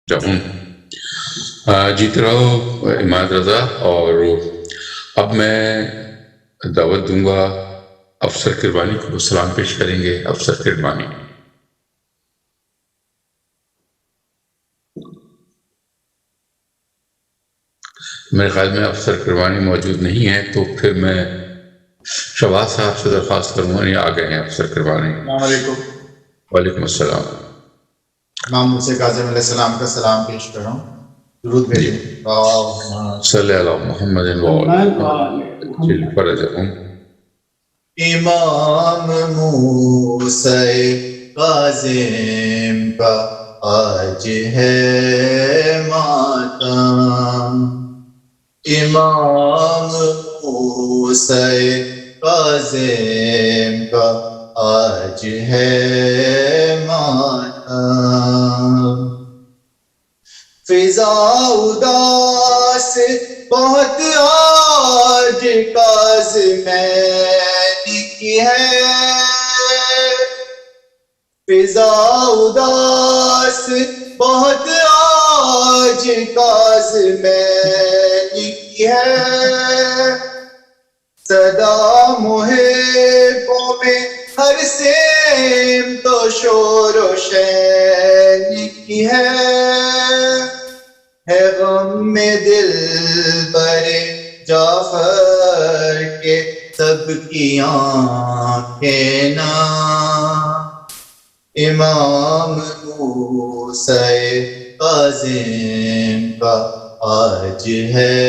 جاؤں جیتے رہو عماد رضا. اور اب میں دعوت دوں گا افسر کربانی کو. سلام پیش کریں گے افسر کربانی. میرے خیال میں افسر کربانی موجود نہیں ہے، تو پھر میں شہباز صاحب سے درخواست کروں گا. آ گئے ہیں افسر کربانی. السلام علیکم. وعلیکم السلام. امام موسیٰ کاظم علیہ السلام کا سلام پیش کر رہا ہوں. درود بھیجیں. صلی اللہ محمد جی فرض امام موسیٰ کاظم کا آج ہے ماتم. امام موسیٰ کاظم کا آج ہے ماتم. فضا اداس بہت آج کاظمین کی ہے. فضا اداس بہت آج کاظمین کی ہے. صدا محبوں میں ہر سیم تو شور و شین کی ہے. غم میں دل برے جعفر کے سب کی آنکھیں نا. امام موسیٰ کاظم کا آج ہے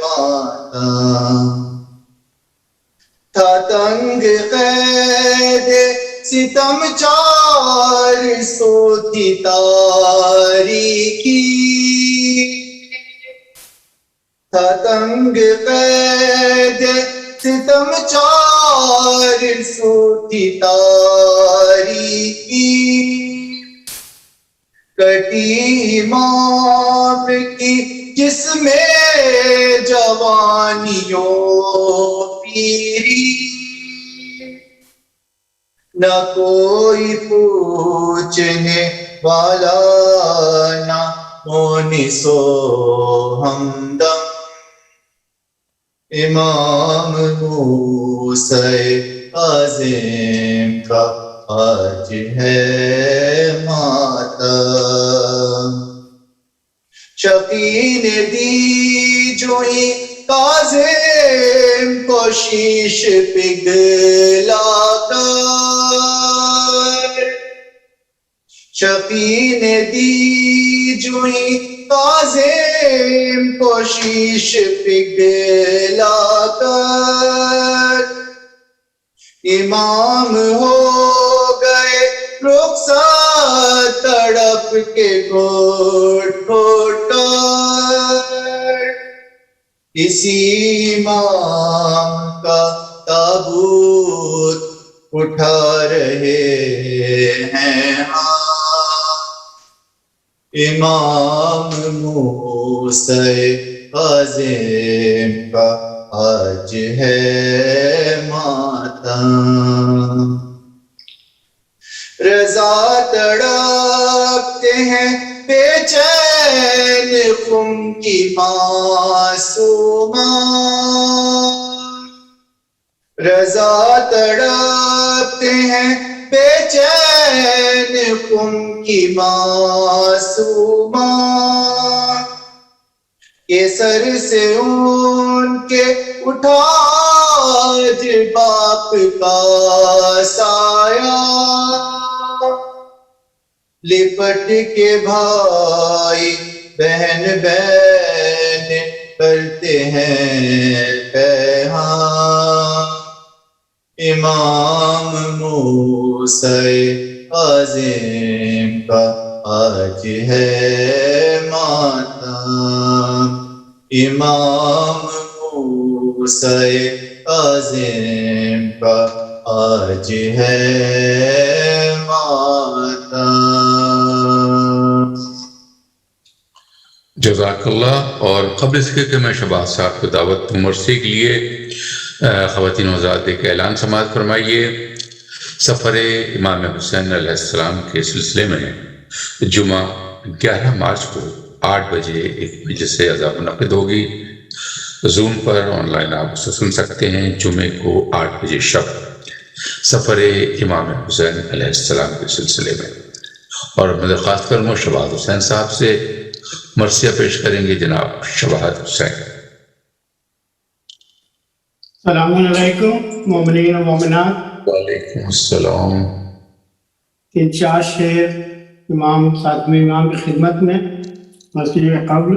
ماتم. تھا تنگ قید ستم 400 کی تاریکی. تھا تنگ قید ستم 400 کی تاریکی. کٹی امام کی جسم جوانیوں پیری. نہ کوئی پوچھنے والا نہ مونس و ہمدم. امام موسیٰ کاظم کا آج ہے ماتم. شفیع نے دی جوئی کاظم کو شیش پگھلا کر. شفیع نے دی جوئی کاظم کو شیش پگھلا کر. امام ہو گئے رخصت تڑپ کے گھوٹ گھوٹ کر. اسی امام کا تابوت اٹھا رہے ہیں ہاں. امام موسیٰ کاظم کا آج ہے ماتم. رضا تڑپتے ہیں بے چین خم کی معصومہ. رضا تڑپتے ہیں بے چین خم کی معصومہ. کے سر سے ان کے اٹھا آج باپ کا سایہ. لپٹ کے بھائی بہن بہن کرتے ہیں پیہان. امام موسیٰ کاظم کا آج ہے ماتم. امام موسیٰ کاظم کا آج ہے ماتم. جزاک اللہ. اور قبل اس کے کہ میں شہباز صاحب کو دعوت دوں مرثی کے لیے، خواتین و حضرات ایک اعلان سماعت فرمائیے. سفر امام حسین علیہ السلام کے سلسلے میں جمعہ 11 مارچ کو 8 بجے ایک مجلس عزا منعقد ہوگی. زوم پر آن لائن آپ اسے سن سکتے ہیں. جمعے کو 8 بجے شب سفر امام حسین علیہ السلام کے سلسلے میں. اور میں درخواست کروں شباہت حسین صاحب سے مرثیہ پیش کریں گے جناب شباہت حسین. السلام علیکم مومنین و مومنات. وعلیکم السلام. 3-4 شعر امام خاتم امام کی خدمت میں مرثیہ قبل.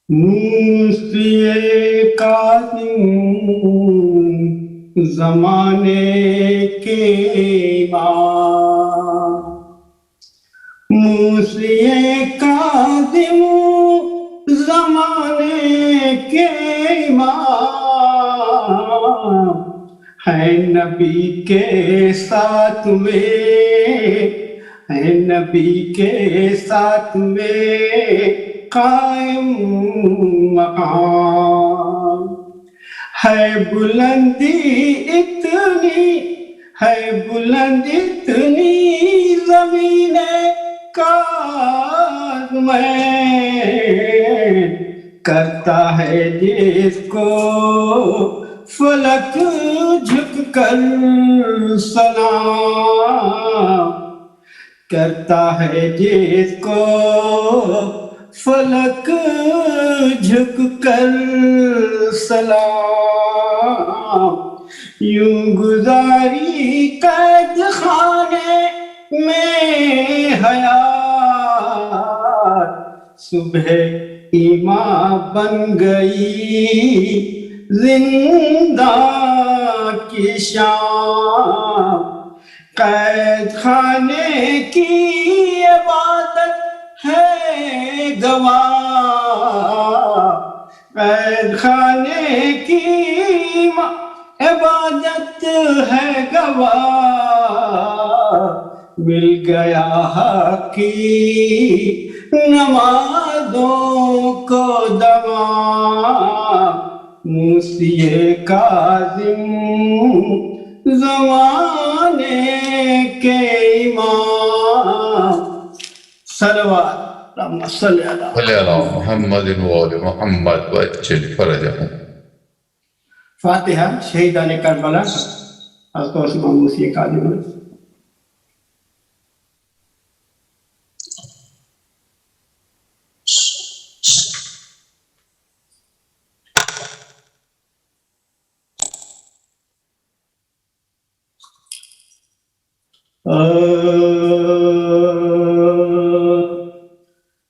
موسی کاظم زمانے کے امام، موسی کاظم زمانے کے امام، ہے نبی کے ساتھ میں، ہے نبی کے ساتھ میں قائم مقام. ہے بلندی اتنی، ہے بلند اتنی زمین کاظ میں، کرتا ہے جس کو فلک جھک کر سلام، کرتا ہے جس کو فلک جھک کر سلام. یوں گزاری قید خانے میں حیات، صبح ایمان بن گئی زنداں کی شام. قید خانے کی عبادت ہے گواہ، قید خانے کی عبادت ہے گواہ. مل گیا حق کی نمازوں کو دوام. موسی کاظم زمانے کے امام. صلوات اللہم صلی صلی علی محمد وآل محمد وعجل فرجہم. فاتحہ شہیدان کربلا حضرت امام موسی کاظم.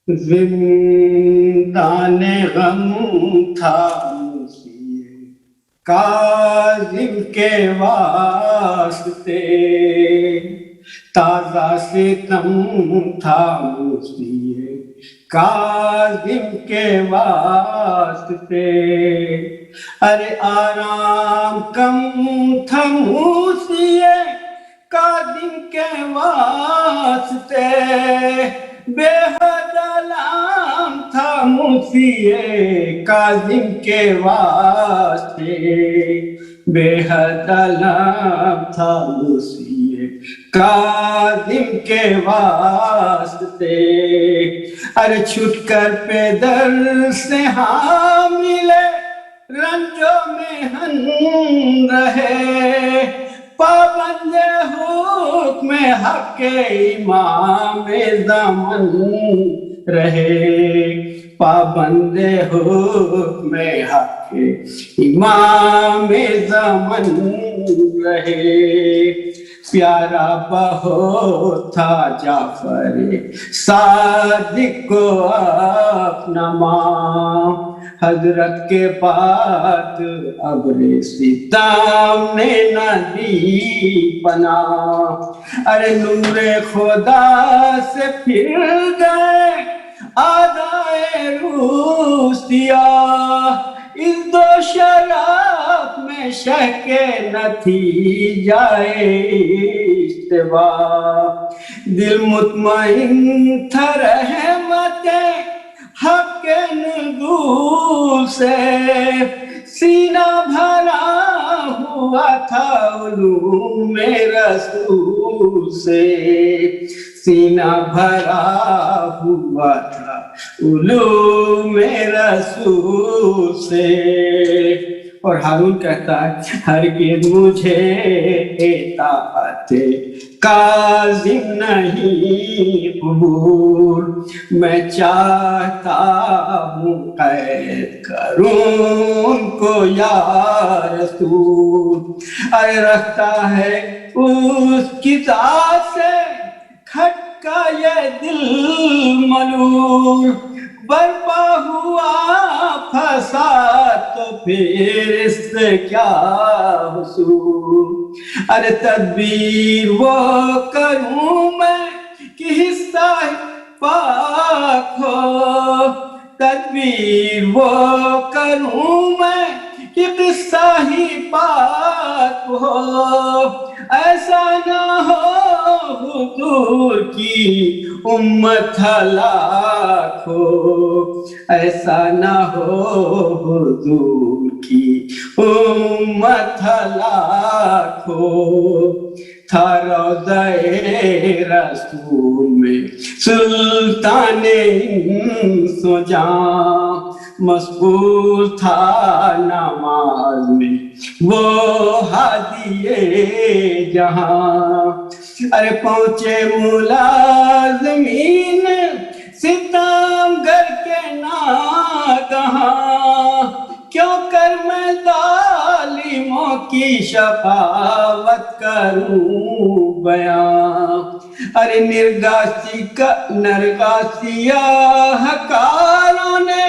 زندان غم تھا موسی کاظم کے واسطے، تازہ ستم تھا موسی کاظم کے واسطے. ارے آرام کم تھا موسی کاظم کے واسطے، بے حد علام تھا موسی کاظم کے واسطے، بے حد علام تھا موسی کاظم کے واسطے. ارے چھٹ کر پیدل سے حاملے رنجو میں ہن رہے، پابند حکم حق امام زمان رہے، پابند حکم حق امام زمان رہے. پیارا بہت تھا جعفر صادق کو اپنا ماں، حضرت کے بعد ابر ستم نے نہ دی پناہ. ارے نور خدا سے پھر گئے آدھائے روح سیاہ، اس دو شراب میں شک نہ تھی جائے اشتباہ. دل مطمئن تھا رحمت حق کے نزول سے، سینہ بھرا ہوا تھا علوم رسول سے، सीना भरा हुआ था उलूम रसूल से। और हारून कहता है हरगिज़ मुझे इताअते काज़िम नहीं कबूल, मैं चाहता हूँ कैद करूँ उनको या रसूल। अरे रखता है उसकी ज़ात से खटका ये दिल मलूल, बर्पा हुआ फसाद तो फिर इससे क्या हुसूल। अरे तदबीर वो करूं मैं कि हिस्सा पाक हो, तदबीर वो करूं मैं कि किस्सा ही पाक हो, ऐसा ना हो हुजूर की उम्मत हलाक हो, ऐसा ना हो हुजूर की उम्मत हलाक हो। था रोज़े रसूल में सुल्ताने इंसो जां, मशगूल था नमाज में वो हादिए जहां। अरे पहुंचे मुलाज़मीन सितमगर के नागहां, क्यों कर मैं जालिमों की शफावत करूं बयां। अरे नरगासिया हकारों ने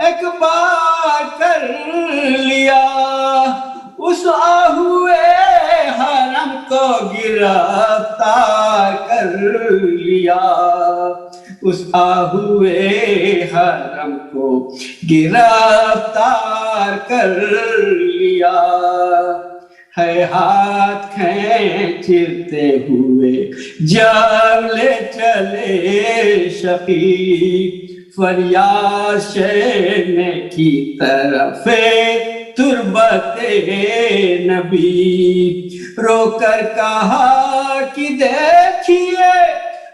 एक बार कर लिया, उस आहुए हरम को गिरफ्तार कर लिया, उस आहुए हरम को गिरफ्तार कर लिया। है हाथ खींचते हुए जब ले चले शकीक, फरियाद शेरने की तरफे तुरबते नबी, रोकर कहा कि देखिए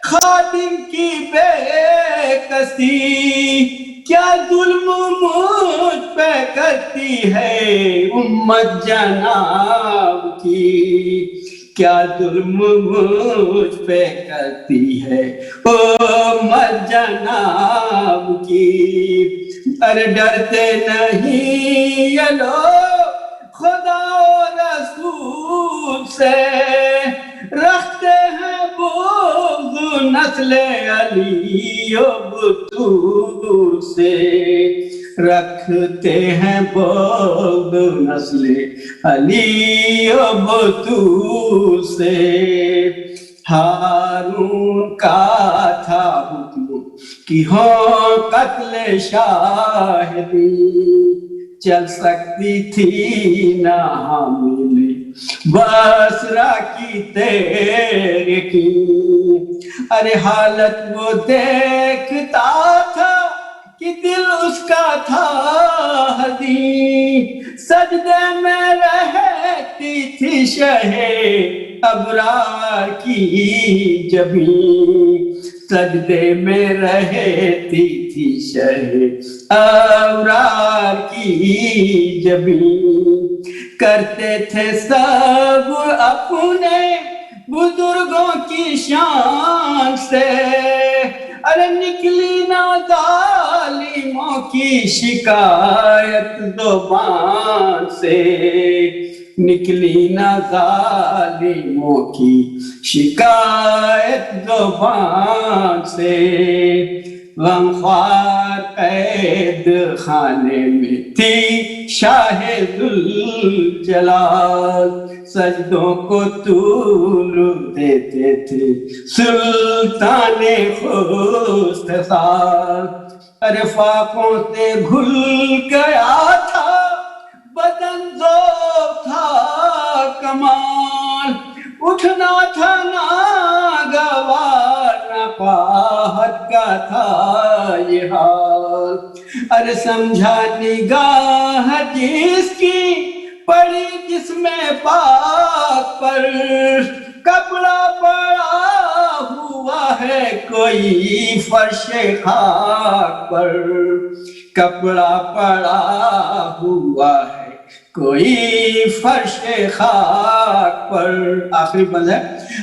खादिम की बेकसी, क्या जुल्म मुझ पे करती है उम्मत जनाब की, क्या जुल्म मुझ पे करती है उम्मत जनाब की। अरे डरते नहीं ये लोग खुदा और रसूल से, रखते हैं बुग़्ज़ नस्ले अली बतूल से, रखते हैं बुग़्ज़ नस्ले अली बतूल से। हारून का था हुक्म कि हो कत्ल शाहिदी, चल सकती थी ना हामिले बसरा की तेरे की। अरे हालत वो देखता था कि दिल उसका था हदी, सजदे में रहती थी शहे अबरार की जबीं, सजदे में रहती थी शहे अबरार की जबीं। करते थे सब अपने बुजुर्गों की शान से, अरे निकली ना जालिमों की शिकायत ज़ुबान से, निकली ना जालिमों की शिकायत ज़ुबान से। गमख्वार कैद खाने में थी शाहिदुल जलाल, सजदों को तूल देते थे सुल्ताने खुशहाल। अरे फाकों से घुल गया था बदन जो था कमाल, उठना था नागवार नकाहत का था ये हाल। अरे समझा निगाह जिसकी पड़ी जिसमें पाक पर, कपड़ा पड़ा हुआ है कोई फर्श खाक पर, कपड़ा पड़ा हुआ है कोई फर्श खाक पर। आखिरी बंद है,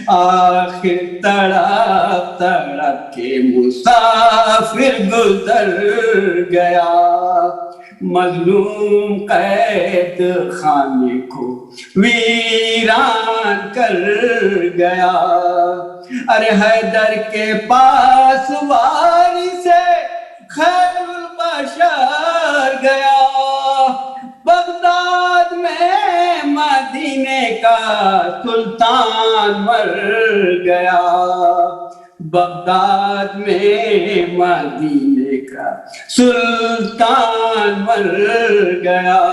आखिर तड़प तड़प के मुसाफिर गुजर गया, मजलूम कैद खाने को वीरान कर गया। अरे हैदर के पास वारी से खैरुल बशर गया, बगदाद में मदीने का सुल्तान मर गया, बगदाद में मदीने का सुल्तान मर गया।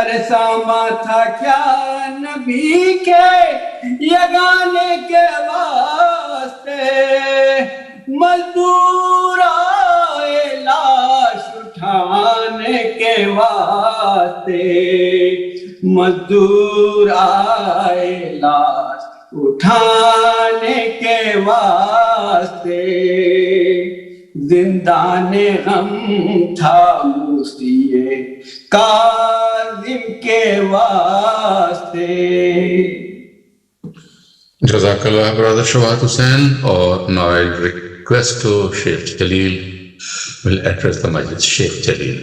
अरे सामा था क्या नबी के यगाने के वास्ते, मजदूर आए लाश उठाने के वास्ते, मजदूर आए लाश उठाने के वास्ते। जिंदाने गम था मूसिए काज़िम के वास्ते। Jazakallah, Brother Shawat Hussain. Or now I request to Sheikh Jalil will address the Majlis. Sheikh Jalil.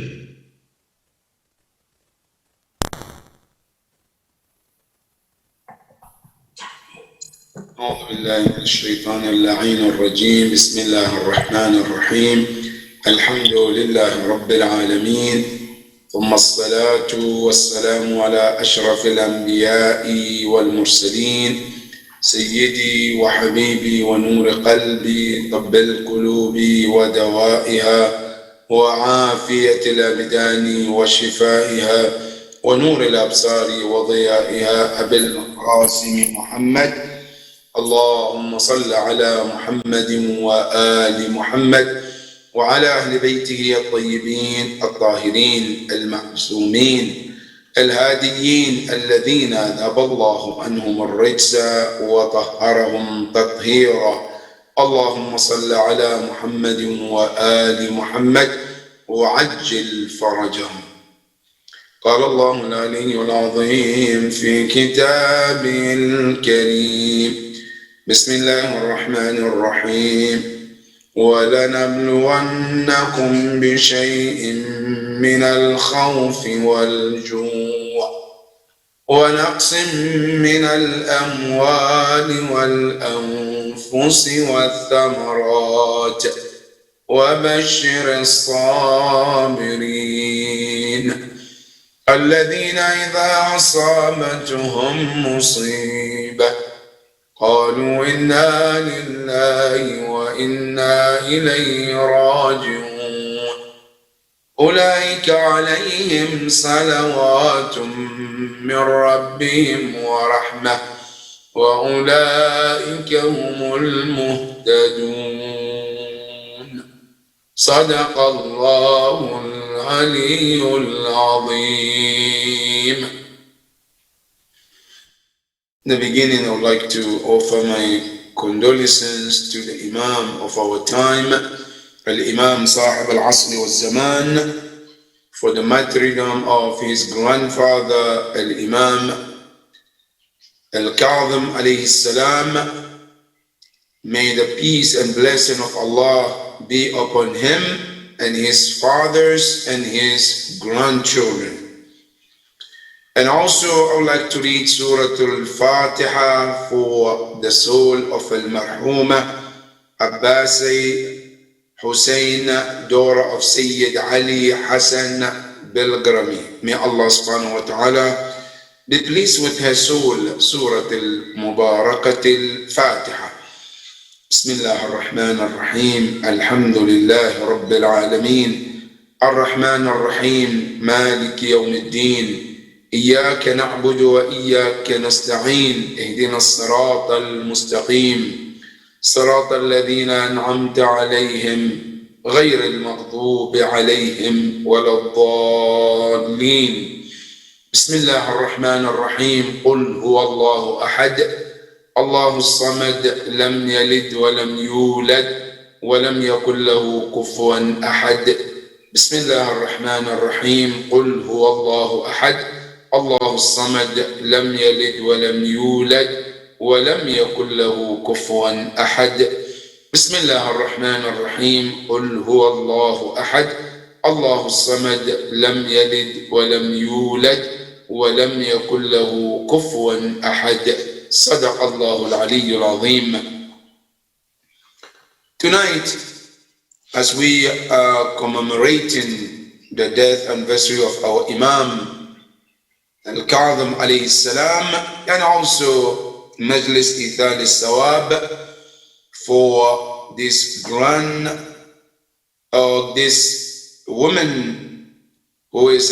أعوذ بالله من الشيطان اللعين الرجيم. بسم الله الرحمن الرحيم. الحمد لله رب العالمين، ثم الصلاة والسلام على أشرف الأنبياء والمرسلين، سيدي وحبيبي ونور قلبي، طب القلوب ودوائها، وعافية الأبدان وشفائها، ونور الأبصار وضيائها، أبي القاسم محمد. اللهم صل على محمد وآل محمد وعلى أهل بيته الطيبين الطاهرين المعصومين الهاديين الذين أذهب الله عنهم الرجس وطهرهم تطهيرا. اللهم صل على محمد وآل محمد وعجل فرجهم. قال الله العلي العظيم في كتابه الكريم: بسم الله الرحمن الرحيم: ولنبلونكم بشيء من الخوف والجوع ونقص من الأموال والأنفس والثمرات وبشر الصابرين الذين إذا أصابتهم مصيبة قالوا إنا لله وإنا إليه راجعون أولئك عليهم صلوات من ربهم ورحمة وأولئك هم المهتدون. صدق الله العلي العظيم. In the beginning, I would like to offer my condolences to the Imam of our time, Al-Imam Sahib al-Asr wal-Zaman, for the martyrdom of his grandfather, Al-Imam Al-Kadhim alayhi salam. May the peace and blessing of Allah be upon him and his fathers and his grandchildren. And also I would like to read Surah Al-Fatiha for the soul of Al-Marhuma Abbasi Hussein, daughter of Sayyid Ali Hassan Bilgrami. May Allah subhanahu wa ta'ala be pleased with her soul. Surah Al-Mubarakat Al-Fatiha. Bismillah ar-Rahman ar-Rahim. Alhamdulillah Rabbil Alameen. Ar-Rahman ar-Rahim. Maliki Yawm al-Din. إياك نعبد وإياك نستعين اهدنا الصراط المستقيم صراط الذين أنعمت عليهم غير المغضوب عليهم ولا الضالين. بسم الله الرحمن الرحيم. قل هو الله أحد الله الصمد لم يلد ولم يولد ولم يكن له كفوا أحد. بسم الله الرحمن الرحيم. قل هو الله أحد الله الصمد لم يلد ولم يولد ولم يكن له كفوا أحد. بسم الله الرحمن الرحيم. قل هو الله أحد الله الصمد لم يلد ولم يولد ولم يكن له كفوا أحد. صدق الله العلي العظيم. Tonight, as we are commemorating the death anniversary of our Imam Al-Kadhim alayhi salam, and also Majlis Ithal al-Sawab for this this woman who is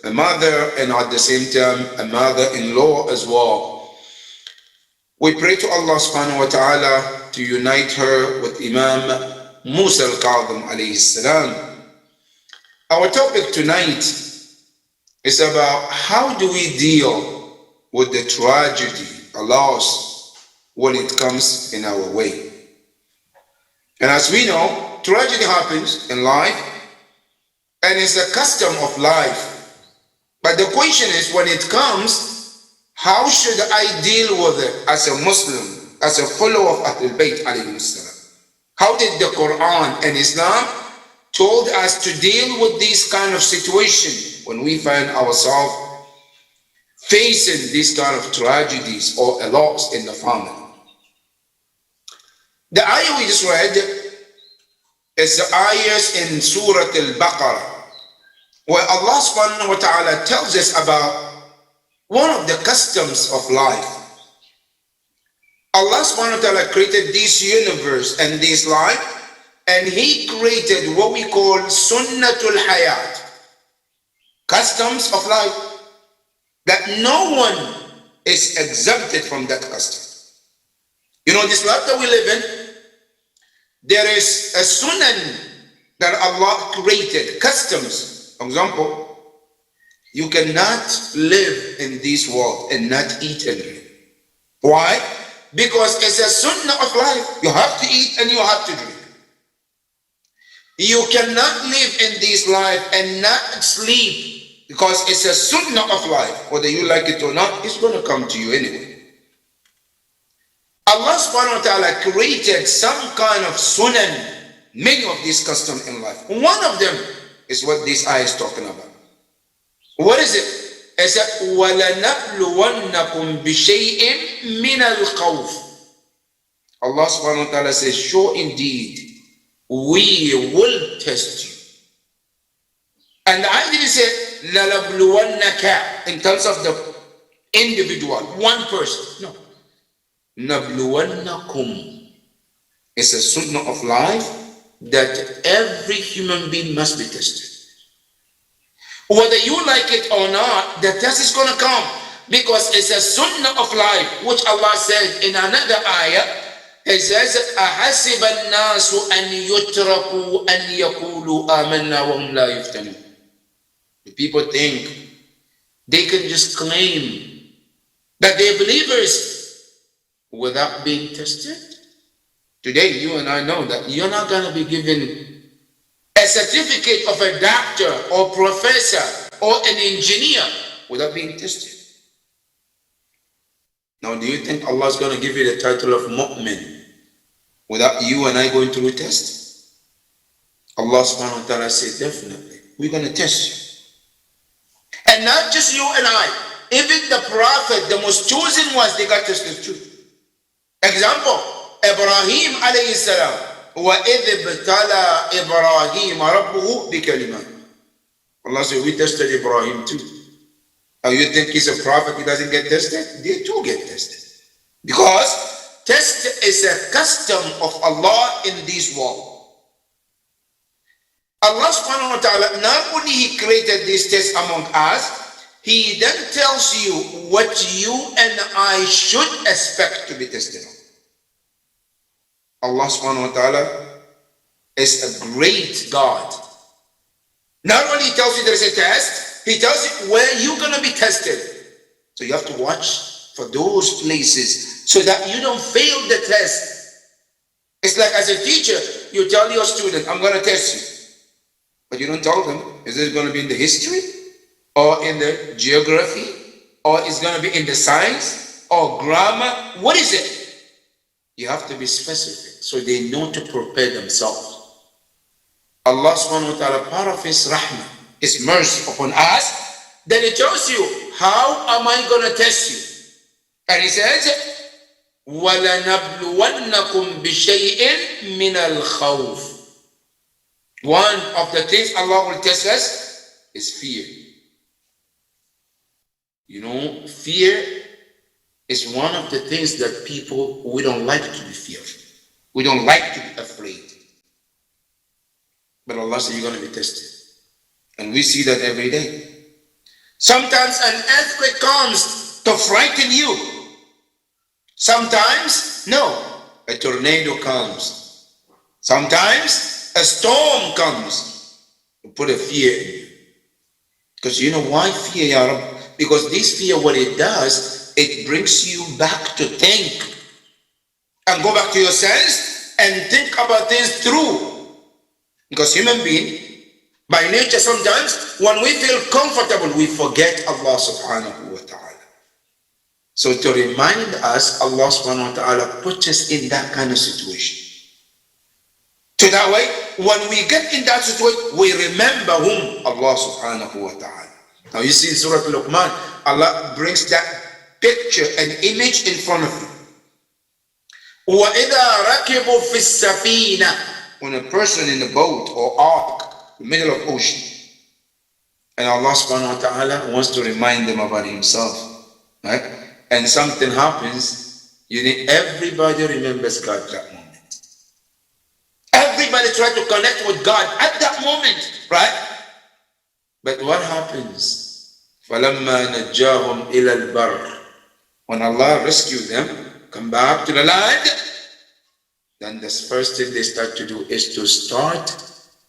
a mother and at the same time a mother-in-law as well. We pray to Allah subhanahu wa ta'ala to unite her with Imam Musa al-Kadhim alayhi salam. Our topic tonight is about how do we deal with the tragedy, a loss, when it comes in our way. And as we know, tragedy happens in life and it's a custom of life. But the question is, when it comes, how should I deal with it as a Muslim, as a follower of Ahlul Bayt alayhi salam? How did the Quran and Islam told us to deal with this kind of situation when we find ourselves facing these kind of tragedies or a loss in the family? The ayah we just read is the ayahs in Surah Al-Baqarah, where Allah subhanahu wa ta'ala tells us about one of the customs of life. Allah subhanahu wa ta'ala created this universe and this life, and He created what we call Sunnatul Hayat, customs of life, that no one is exempted from that custom. You know, this life that we live in, there is a sunan that Allah created, customs. For example, you cannot live in this world and not eat and drink. Why? Because it's a sunnah of life. You have to eat and you have to drink. You cannot live in this life and not sleep, because it's a sunnah of life. Whether you like it or not, it's going to come to you anyway. Allah subhanahu wa ta'ala created some kind of sunan, many of these customs in life. One of them is what this ayah is talking about. What is it? It said, وَلَنَبْلُوَنَّكُمْ بِشَيْءٍ مِّنَ الْخَوْفِ. Allah subhanahu wa ta'ala says, sure indeed, we will test you. And the ayah didn't say, لَنَبْلُوَنَّكَ, in terms of the individual, one person. No. نَبْلُوَنَّكُمْ. It's a sunnah of life that every human being must be tested. Whether you like it or not, the test is going to come, because it's a sunnah of life, which Allah said in another ayah. It says, أَحَسِبَ النَّاسُ أَن يُتْرَكُوا أَن يَقُولُوا آمَنَّا وَهُمْ لَا يُفْتَنُونَ. The people think they can just claim that they're believers without being tested. Today, you and I know that you're not going to be given a certificate of a doctor or professor or an engineer without being tested. Now, do you think Allah is going to give you the title of mu'min without you and I going through a test? Allah subhanahu wa ta'ala said, definitely, we're going to test you. And not just you and I, even the prophet, the most chosen ones, they got tested too. Example, Ibrahim alayhi salam. وَإِذِ ابْتَلَى إِبْرَاهِيمَ رَبُّهُ بِكَلِمَاتٍ. Allah said, we tested Ibrahim too. Now you think he's a prophet, he doesn't get tested? They too get tested. Because test is a custom of Allah in this world. Allah subhanahu wa ta'ala, not only He created this test among us, He then tells you what you and I should expect to be tested on. Allah subhanahu wa ta'ala is a great God. Not only tells you there is a test, He tells you where you're going to be tested. So you have to watch for those places so that you don't fail the test. It's like as a teacher, you tell your student, I'm going to test you. But you don't tell them, is this going to be in the history or in the geography or is going to be in the science or grammar? What is it? You have to be specific so they know to prepare themselves. Allah subhanahu wa ta'ala, part of His rahmah, His mercy upon us, then He tells you, how am I going to test you? And He says, وَلَنَبْلُوَنَّكُمْ بِشَيْءٍ مِّنَ الْخَوْفِ. One of the things Allah will test us is fear. You know, fear is one of the things that people, we don't like to be fearful. We don't like to be afraid. But Allah said, you're going to be tested. And we see that every day. Sometimes an earthquake comes to frighten you. Sometimes, no, a tornado comes. Sometimes a storm comes to put a fear in you. Because you know why fear, Ya Rab? Because this fear, what it does, it brings you back to think and go back to your sense and think about things through. Because human being, by nature, sometimes when we feel comfortable, we forget Allah subhanahu wa ta'ala. So to remind us, Allah subhanahu wa ta'ala puts us in that kind of situation. So that way, when we get in that situation, we remember whom? Allah subhanahu wa ta'ala. Now you see in Surah Al-Luqman, Allah brings that picture and image in front of you. وَإِذَا رَكِبُوا فِي السَّفِينَةِ. When a person in a boat or ark, in the middle of ocean, and Allah subhanahu wa ta'ala wants to remind them about Himself, right? And something happens, you think everybody remembers God at that moment. Everybody tries to connect with God at that moment, right? But what happens? فَلَمَّا نَجَّاهُمْ إِلَى الْبَرِّ. When Allah rescues them, come back to the land, then the first thing they start to do is to start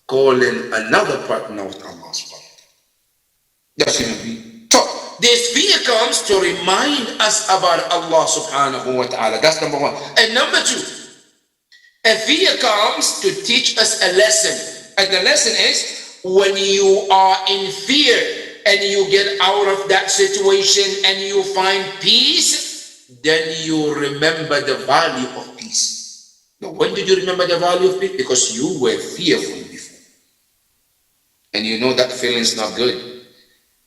calling another partner with Allah subhanahu wa ta'ala. That's human being. So this fear comes to remind us about Allah subhanahu wa ta'ala. That's number one. And number two, a fear comes to teach us a lesson. And the lesson is, when you are in fear and you get out of that situation and you find peace, then you remember the value of peace. Now, when did you remember the value of peace? Because you were fearful before. And you know that feeling is not good.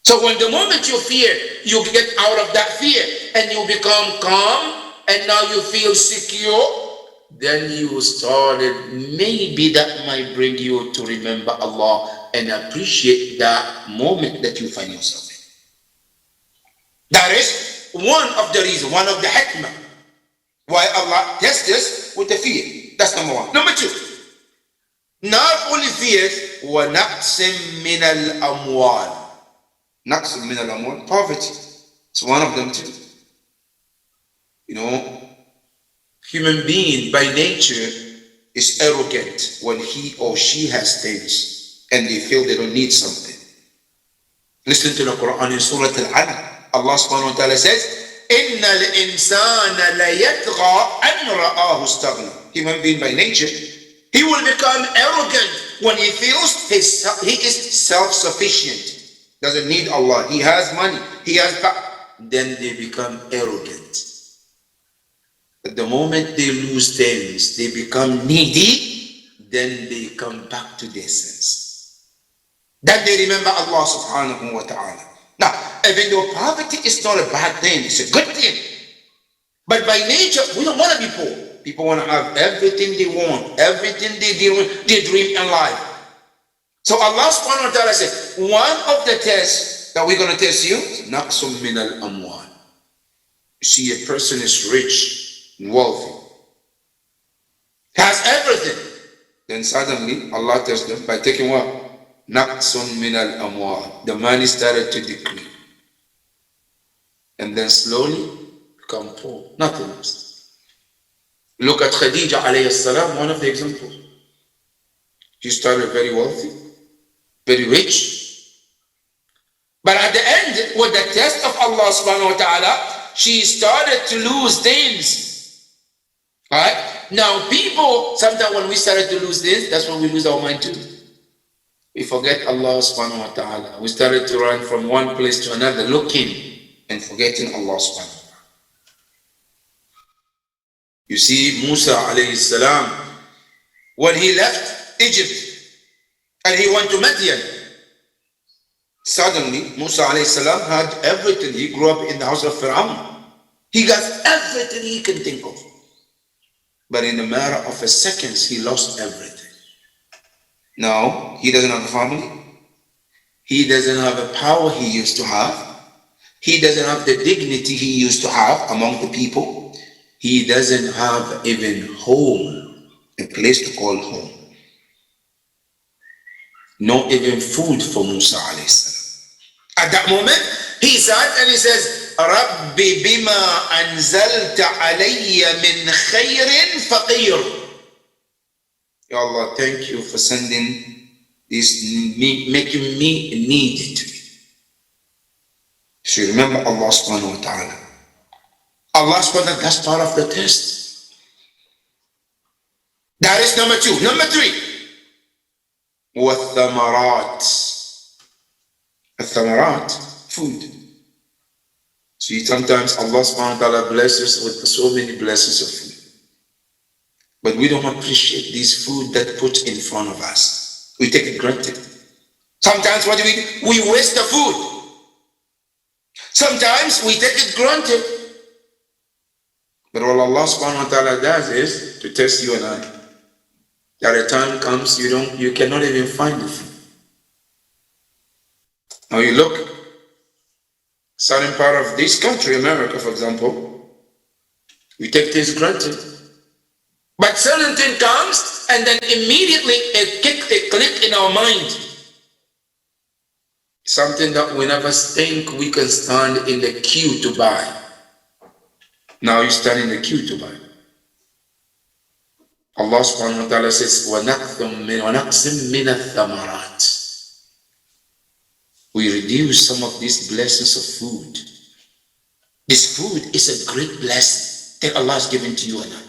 So when the moment you fear, you get out of that fear and you become calm and now you feel secure, then you started, maybe that might bring you to remember Allah and appreciate that moment that you find yourself in. That is one of the reasons, one of the hikmah why Allah tests us with the fear. That's number one. Number two, not only fears, وَنَقْسٍ مِّنَ الْأَمْوَالِ. نَقْسٍ مِّنَ الْأَمْوَالِ, poverty. It's one of them too. You know, human being by nature is arrogant when he or she has things and they feel they don't need something. Listen to the Quran in Surah Al-Alaq. Allah subhanahu wa ta'ala says, إِنَّ الْإِنسَانَ لَيَطْغَى أَنْ رَآهُ اسْتَغْنَى. Human being by nature, he will become arrogant when he feels he is self-sufficient, doesn't need Allah, he has money, he has power. Then they become arrogant. But the moment they lose things, they become needy, then they come back to their sense. Then they remember Allah subhanahu wa ta'ala. Now, even though poverty is not a bad thing, it's a good thing. But by nature, we don't want to be poor. People want to have everything they want, everything they dream in life. So Allah subhanahu wa ta'ala said, one of the tests that we're going to test you is naqsum min al-amwal. You see, a person is rich, wealthy, has everything. Then suddenly Allah tests them by taking what? Naqsun min al-amwal. The money started to decrease. And then slowly become poor. Nothing else. Look at Khadija alayhi salam, one of the examples. She started very wealthy, very rich. But at the end, with the test of Allah subhanahu wa ta'ala, she started to lose things. Right? Now people, sometimes when we started to lose things, that's when we lose our mind too. We forget Allah subhanahu wa ta'ala. We started to run from one place to another, looking and forgetting Allah subhanahu wa ta'ala. You see, Musa alayhi salam, when he left Egypt and he went to Madian, suddenly Musa alayhi salam had everything. He grew up in the house of Fir'aun. He got everything he can think of. But in a matter of a seconds, he lost everything. Now, he doesn't have a family. He doesn't have a power he used to have. He doesn't have the dignity he used to have among the people. He doesn't have even home, a place to call home. Not even food for Musa alayhi salam. At that moment, he sat and he says, Rabbi bima anzalta alayya min khayrin faqir. Ya Allah, thank you for sending this, making me needy to you. So remember Allah subhanahu wa ta'ala. Allah subhanahu wa ta'ala, that's part of the test. That is number two. Number three, وَالثَّمَرَاتِ. الثَّمَرَاتِ, food. See, sometimes Allah subhanahu wa ta'ala blesses us with so many blessings of food. But we don't appreciate this food that put in front of us. We take it granted. Sometimes what do? We waste the food. Sometimes we take it granted. But what Allah subhanahu wa ta'ala does is to test you and I. That a time comes you cannot even find the food. Now you look, certain part of this country, America for example, we take things granted. But certain thing comes and then immediately a click in our mind. Something that we never think we can stand in the queue to buy. Now you stand in the queue to buy. Allah subhanahu wa ta'ala says, وَنَقْسِم مِّنَ الثَّمَرَاتِ. We reduce some of these blessings of food. This food is a great blessing that Allah has given to you and I.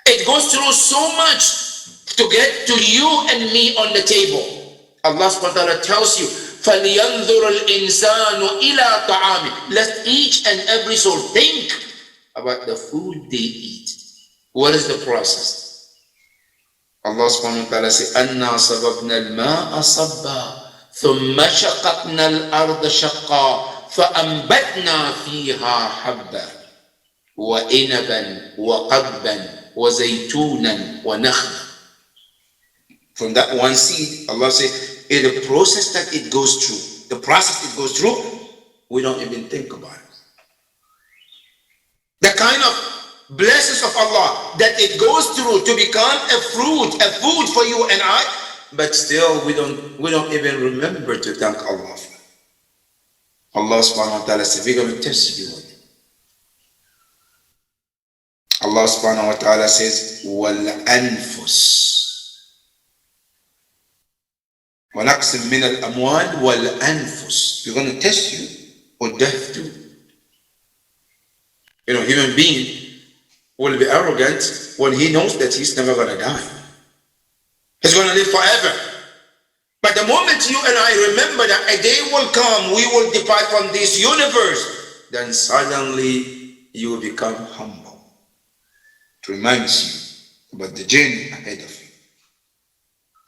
It goes through so much to get to you and me on the table. Allah subhanahu wa ta'ala tells you, فَلْيَنْظُرُ الْإِنسَانُ إِلَىٰ طَعَامِهِ. Let each and every soul think about the food they eat. What is the process? Allah subhanahu wa ta'ala says, أَنَّا صَبَبْنَا الْمَاءَ صَبًّا ثُمَّ شَقَقْنَا الْأَرْضَ شَقًّا فَأَنْبَتْنَا فِيهَا حَبًّا وَإِنَبًا وَقَضْبًا وَزَيْتُونًا وَنَخْلًا. From that one seed, Allah says, in the process that it goes through, the process it goes through, we don't even think about it. The kind of blessings of Allah that it goes through to become a food for you and I, but still we don't even remember to thank Allah for it. Allah subhanahu wa ta'ala says, we're going to test you. Allah subhanahu wa ta'ala says, وَالْأَنفُسِ وَنَقْسِم مِّنَ الْأَمْوَالِ وَالْأَنفُسِ. We're going to test you with death too. Human being will be arrogant when he knows that he's never going to die. He's going to live forever. But the moment you and I remember that a day will come, we will depart from this universe, then suddenly you will become humble. It reminds you about the journey ahead of you.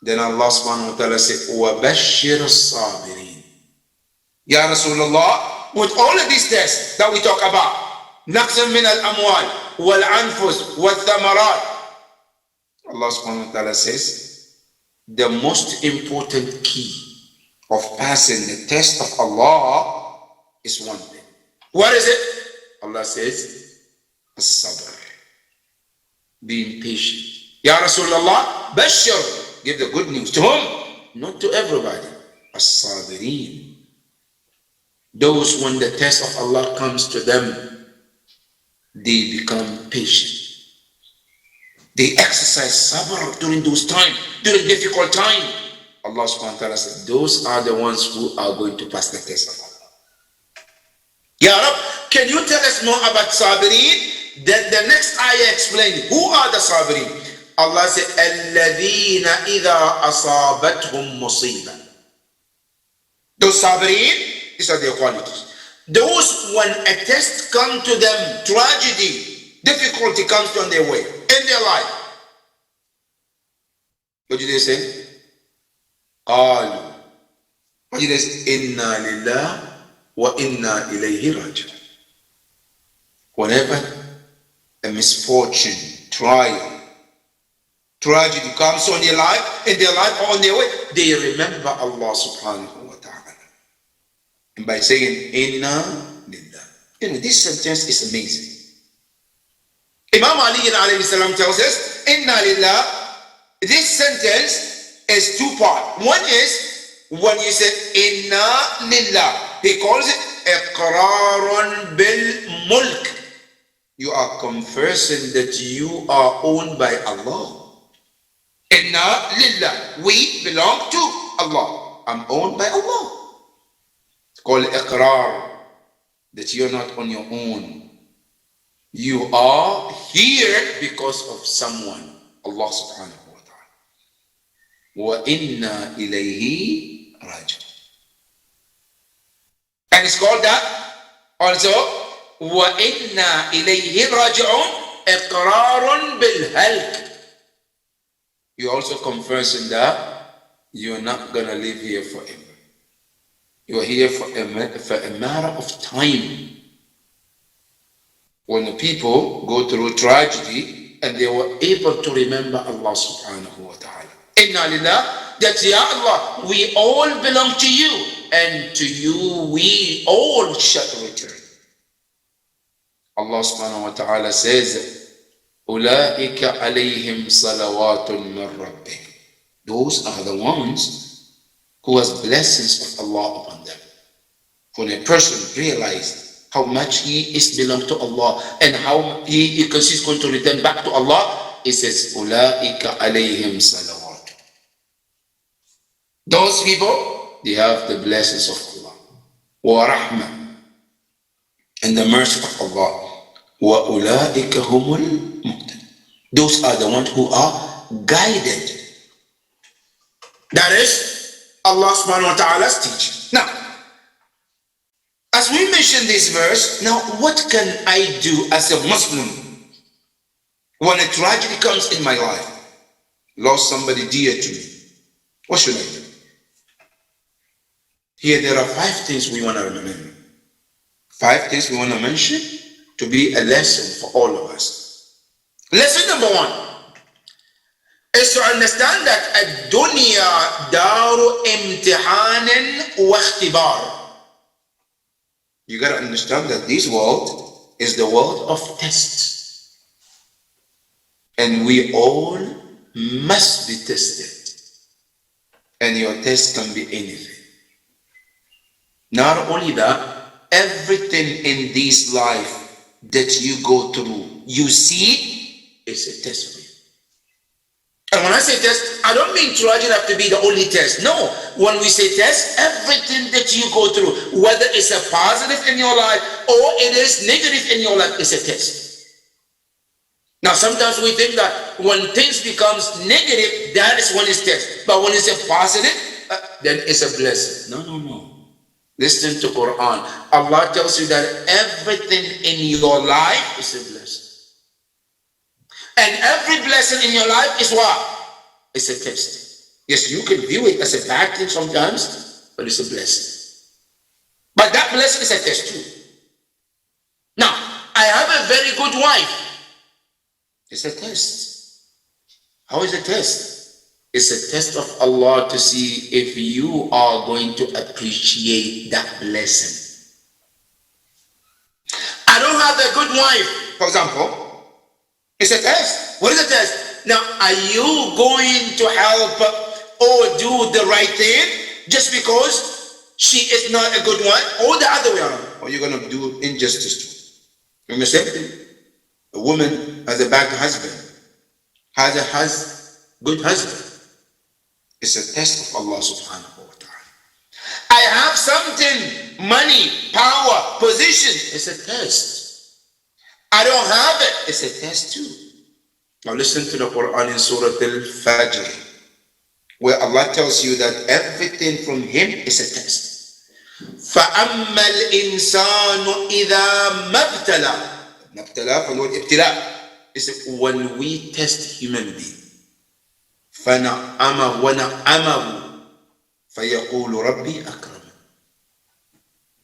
Then Allah subhanahu wa ta'ala said, وَبَشِّرِ الصَّابِرِينَ. Ya Rasulullah, with all of these tests that we talk about, نَقْسٍ مِّنَ الْأَمْوَالِ وَالْأَنفُسِ وَالثَّمَرَاتِ, Allah subhanahu wa ta'ala says, the most important key of passing the test of Allah is one thing. What is it? Allah says, as-sabr. Being patient. Ya Rasulullah, bashir. Give the good news to whom? Not to everybody. As-sabirin. Those when the test of Allah comes to them, they become patient. They exercise sabr during those times, during difficult time. Allah subhanahu wa ta'ala said, those are the ones who are going to pass the test of Allah. Ya Rab, can you tell us more about Sabirin? Then the next ayah explained who are the Sabirin. Allah said, الَّذِينَ إِذَا أَصَابَتْهُمْ مُصِيبًا. Those Sabirin, these are their qualities. Those when a test comes to them, tragedy, difficulty comes on their way, in their life. What did they say? قالوا. What did they say? إِنَّا لِلَّهِ وَإِنَّا إِلَيْهِ رَاجِعُونَ. Whenever a misfortune, trial, tragedy comes on their life, in their life or on their way, they remember Allah subhanahu wa ta'ala. And by saying, Inna lillah. This sentence is amazing. Imam Ali alayhi salam tells us, Inna lillah, this sentence is two parts. One is, when you say, Inna lillah, he calls it, Iqrarun bil mulk. You are confessing that you are owned by Allah. Inna lillah. We belong to Allah. I'm owned by Allah. It's called iqrar. That you're not on your own. You are here because of someone. Allah subhanahu wa ta'ala. Wa inna ilayhi raji'un. And it's called that also. وَإِنَّا إِلَيْهِ رَاجِعُونَ إِقْرَارٌ بِالْهَلْكِ. You also confessing that you're not going to live here forever. You're here for a matter of time. When the people go through tragedy and they were able to remember Allah subhanahu wa ta'ala. Inna lillah, that Ya Allah, we all belong to you, and to you we all shall return. Allah subhanahu wa ta'ala says, أُولَٰئِكَ عَلَيْهِمْ صَلَوَاتٌ مِّن رَبِّهِمْ. Those are the ones who has blessings of Allah upon them. When a person realizes how much he is belong to Allah and how he is going to return back to Allah, he says, أُولَٰئِكَ عَلَيْهِمْ صَلَوَاتٌ. Those people, they have the blessings of Allah. وَرَحْمَةٌ. And the mercy of Allah. وَأُولَٰئِكَ هُمُ الْمُهْتَدُونَ. Those are the ones who are guided. That is Allah subhanahu wa ta'ala's teaching. Now, as we mentioned this verse, now what can I do as a Muslim when a tragedy comes in my life? Lost somebody dear to me. What should I do? Here there are 5 things we want to remember. 5 things we want to mention to be a lesson for all of us. Lesson number 1 is to understand that ad-dunya daru imtihanin wa ikhtibar. You got to understand that this world is the world of tests. And we all must be tested. And your test can be anything. Not only that, everything in this life that you go through, you see, is a test for you. And when I say test, I don't mean tragedy have to be the only test. No. When we say test, everything that you go through, whether it's a positive in your life or it is negative in your life, is a test. Now, sometimes we think that when things becomes negative, that is when it's test. But when it's a positive, then it's a blessing. No. Listen to Quran. Allah tells you that everything in your life is a blessing. And every blessing in your life is what? It's a test. Yes, you can view it as a bad thing sometimes, but it's a blessing. But that blessing is a test too. Now, I have a very good wife. It's a test. How is a test? It's a test of Allah to see if you are going to appreciate that blessing. I don't have a good wife, for example. It's a test. What is a test? Now, are you going to help or do the right thing just because she is not a good wife, or the other way around? Or you're going to do injustice to her? Remember the same thing? A woman has a bad husband, has a good husband. It's a test of Allah subhanahu wa ta'ala. I have something, money, power, position. It's a test. I don't have it. It's a test too. Now listen to the Quran in Surah Al-Fajr, where Allah tells you that everything from Him is a test. فَأَمَّا الْإِنسَانُ إِذَا مَبْتَلَى مَبْتَلَى from the word ibtila. It's when we test human being. فَنَعَمَهُ وَنَعَمَهُ فَيَقُولُ رَبِّي أَكْرَمَ.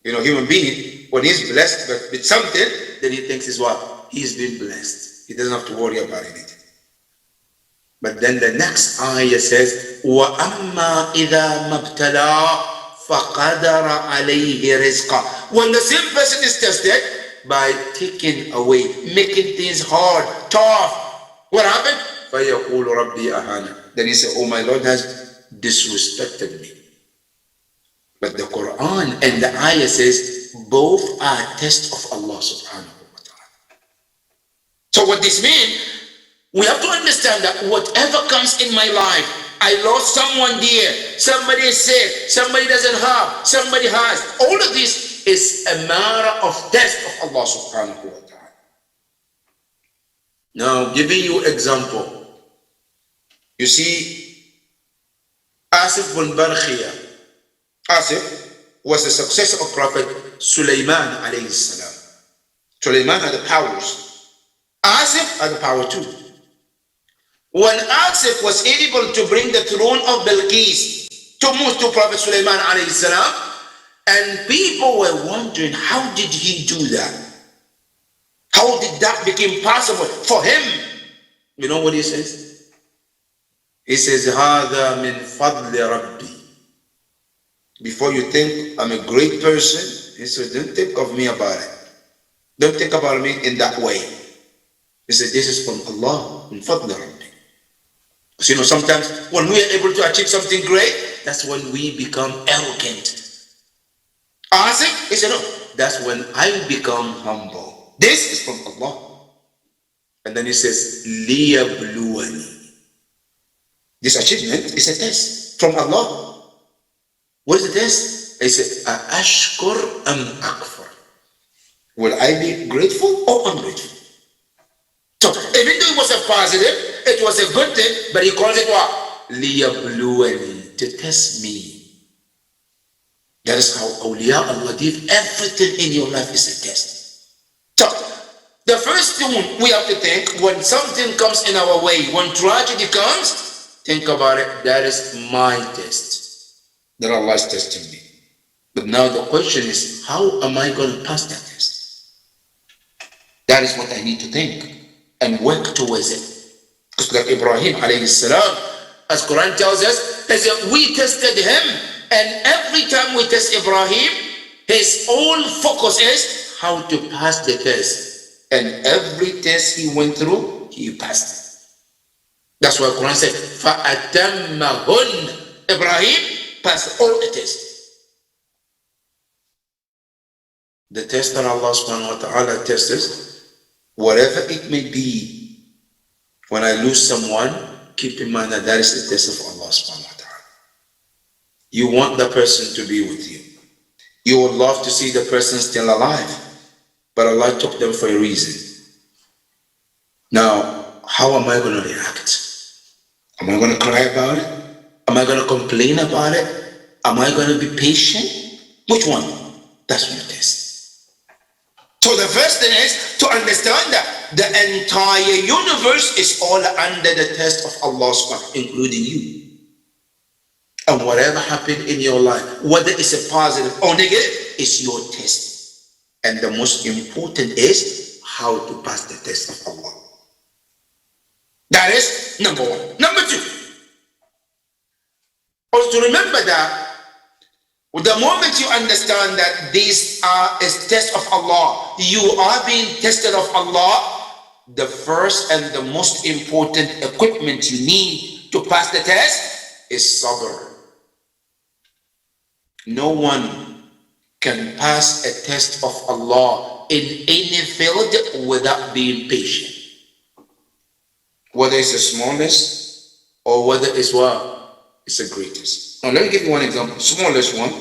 You know, human being, when he's blessed with something, then he thinks is what? He's been blessed. He doesn't have to worry about anything. But then the next ayah says, وَأَمَّا إِذَا مَبْتَلَى فَقَدَرَ عَلَيْهِ رِزْقًا. When the same person is tested by taking away, making things hard, tough, what happened? فَيَقُولُ رَبِّي أَهَانَ. Then he said, oh, my Lord has disrespected me. But the Quran and the ayah says both are tests of Allah subhanahu wa ta'ala. So what this means, we have to understand that whatever comes in my life, I lost someone dear, somebody is sick, somebody doesn't have, somebody has. All of this is a matter of test of Allah subhanahu wa ta'ala. Now, giving you example, you see, Asif bin Barkhia. Asif was the successor of Prophet Sulaiman alayhi salam. Sulaiman had the powers. Asif had the power too. When Asif was able to bring the throne of Bilqis to move to Prophet Sulaiman alayhi salam, and people were wondering, how did he do that? How did that become possible for him? You know what he says? He says, هَذَا مِنْ فَضْلِ رَبِّي. Before you think I'm a great person, he said, don't think of me about it. Don't think about me in that way. He said, this is from Allah, min fadli Rabbi. So, you know, sometimes when we are able to achieve something great, that's when we become arrogant. Asif, he said, no, that's when I become humble. This is from Allah. And then he says, liyabluwani. This achievement is a test from Allah. What is the test? He said, ashkur am akfar. Will I be grateful or ungrateful? So, even though it was a positive, it was a good thing, but he calls it what? Liyabluwani, to test me. That is how awliya Allah did. Everything in your life is a test. So, the first thing we have to think, when something comes in our way, when tragedy comes, think about it, that is my test. That Allah is testing me. But now the question is, how am I going to pass that test? That is what I need to think and work towards it. Because like Ibrahim alayhi salam, as Quran tells us, is that we tested him, and every time we test Ibrahim, his whole focus is how to pass the test. And every test he went through, he passed it. That's why Quran said, فَأَتَمَّهُنْ. Ibrahim passed all the tests. The test that Allah subhanahu wa ta'ala tests us, whatever it may be, when I lose someone, keep in mind that that is the test of Allah subhanahu wa ta'ala. You want the person to be with you. You would love to see the person still alive, but Allah took them for a reason. Now, how am I going to react? Am I going to cry about it? Am I going to complain about it? Am I going to be patient? Which one? That's your test. So the first thing is to understand that the entire universe is all under the test of Allah subhanahu, including you. And whatever happened in your life, whether it's a positive or negative, is your test. And the most important is how to pass the test of Allah. That is number one. Number two, also remember that the moment you understand that these are a test of Allah, you are being tested of Allah, the first and the most important equipment you need to pass the test is sabr. No one can pass a test of Allah in any field without being patient. Whether it's the smallest or whether it's what? It's the greatest. Now let me give you one example. Smallest one,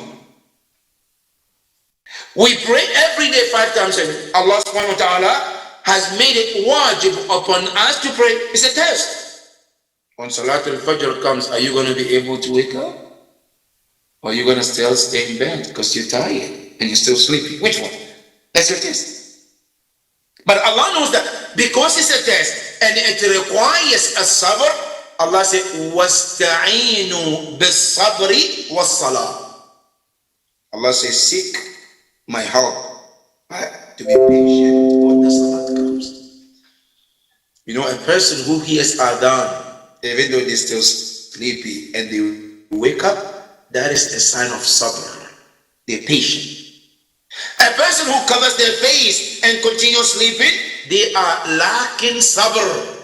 We pray every day 5 times a day. Allah subhanahu wa ta'ala has made it wajib upon us to pray. It's a test. When Salatul Fajr comes, are you going to be able to wake up? Or are you going to still stay in bed because you're tired and you're still sleepy? Which one? That's your test. But Allah knows that because it's a test and it requires a sabr, Allah said, وَاسْتَعِينُوا بِالصَّبْرِ وَالصَّلَاةِ. Allah says, seek my help, to be patient when the salat comes. You know, a person who hears adhan, even though they're still sleepy and they wake up, that is a sign of sabr. They're patient. A person who covers their face and continues sleeping, they are lacking sabr.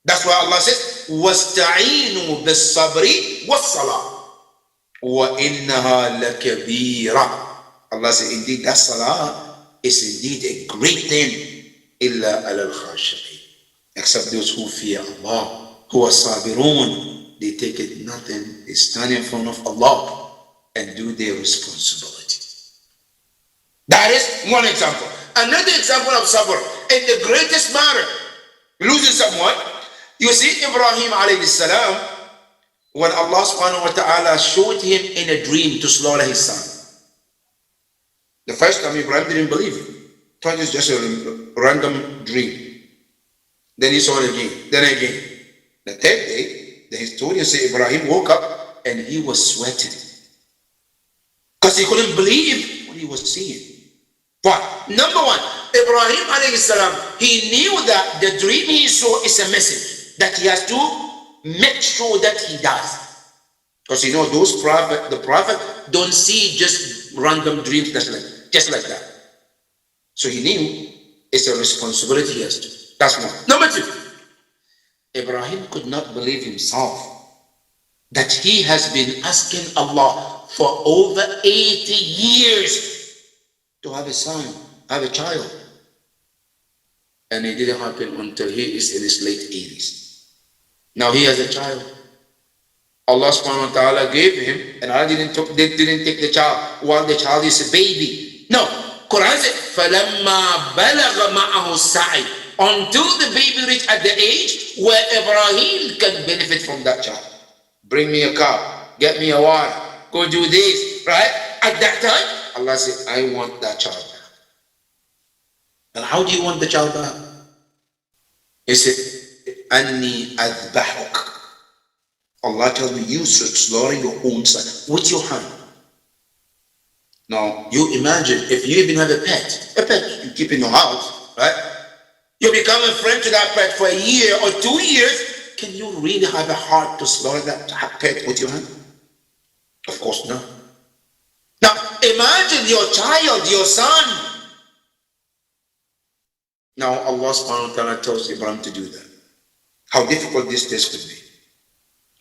That's why Allah says, وَاسْتَعِينُوا بِالصَّبْرِ وَالصَّلَاةِ وَإِنَّهَا لَكَبِيرَةٌ. Allah says, indeed, that salah is indeed a great thing. إِلَّا عَلَى الْخَاشِعِينَ. Except those who fear Allah, who are sabirun. They take it nothing. They stand in front of Allah and do their responsibility. That is one example. Another example of sabr, in the greatest matter, losing someone. You see, Ibrahim alayhi salam, when Allah subhanahu wa ta'ala showed him in a dream to slaughter his son. The first time Ibrahim didn't believe it. Thought it was just a random dream. Then he saw it again, then again. The third day, the historians say Ibrahim woke up and he was sweating. Because he couldn't believe what he was seeing. But number one, Ibrahim alayhi salam, he knew that the dream he saw is a message that he has to make sure that he does. Because you know, the prophet don't see just random dreams just like that. So he knew it's a responsibility he has to. That's one. Number two, Ibrahim could not believe himself that he has been asking Allah for over 80 years to have a son, have a child. And it didn't happen until he is in his late 80s. Now he has a child. Allah subhanahu wa ta'ala gave him, and Allah didn't take the child while the child is a baby. No. Quran said, فَلَمَّا بَلَغَ مَعَهُ السَّعِي. Until the baby reached at the age where Ibrahim can benefit from that child. Bring me a cup, get me a water, go do this, right? At that time, Allah said, I want that child back. And how do you want the child back? He said, Anni adbahuk. Allah tells me, you should slaughter your own son with your hand. Now, you imagine if you even have a pet you keep in your house, right? You become a friend to that pet for a year or 2 years. Can you really have a heart to slaughter that pet with your hand? Of course not. Now, imagine your child, your son. Now, Allah subhanahu wa ta'ala tells Ibrahim to do that. How difficult this test could be.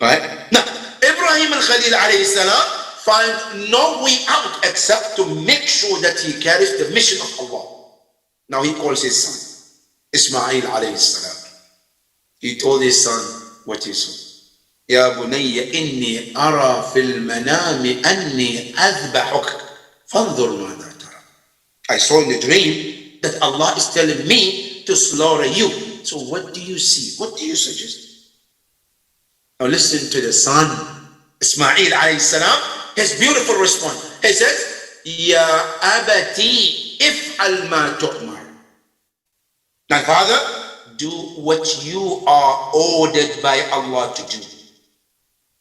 Right? Now, Ibrahim al-Khalil alayhi salam finds no way out except to make sure that he carries the mission of Allah. Now he calls his son, Ismail alayhi salam. He told his son what he saw. Ya bunayya inni ara fil manami anni adbahuk fanzur madha tara. I saw in the dream that Allah is telling me to slaughter you. So what do you see? What do you suggest? Now listen to the son, Ismail alayhi salam, his beautiful response. He says, Ya abati if'al ma tu'mar. My father, do what you are ordered by Allah to do.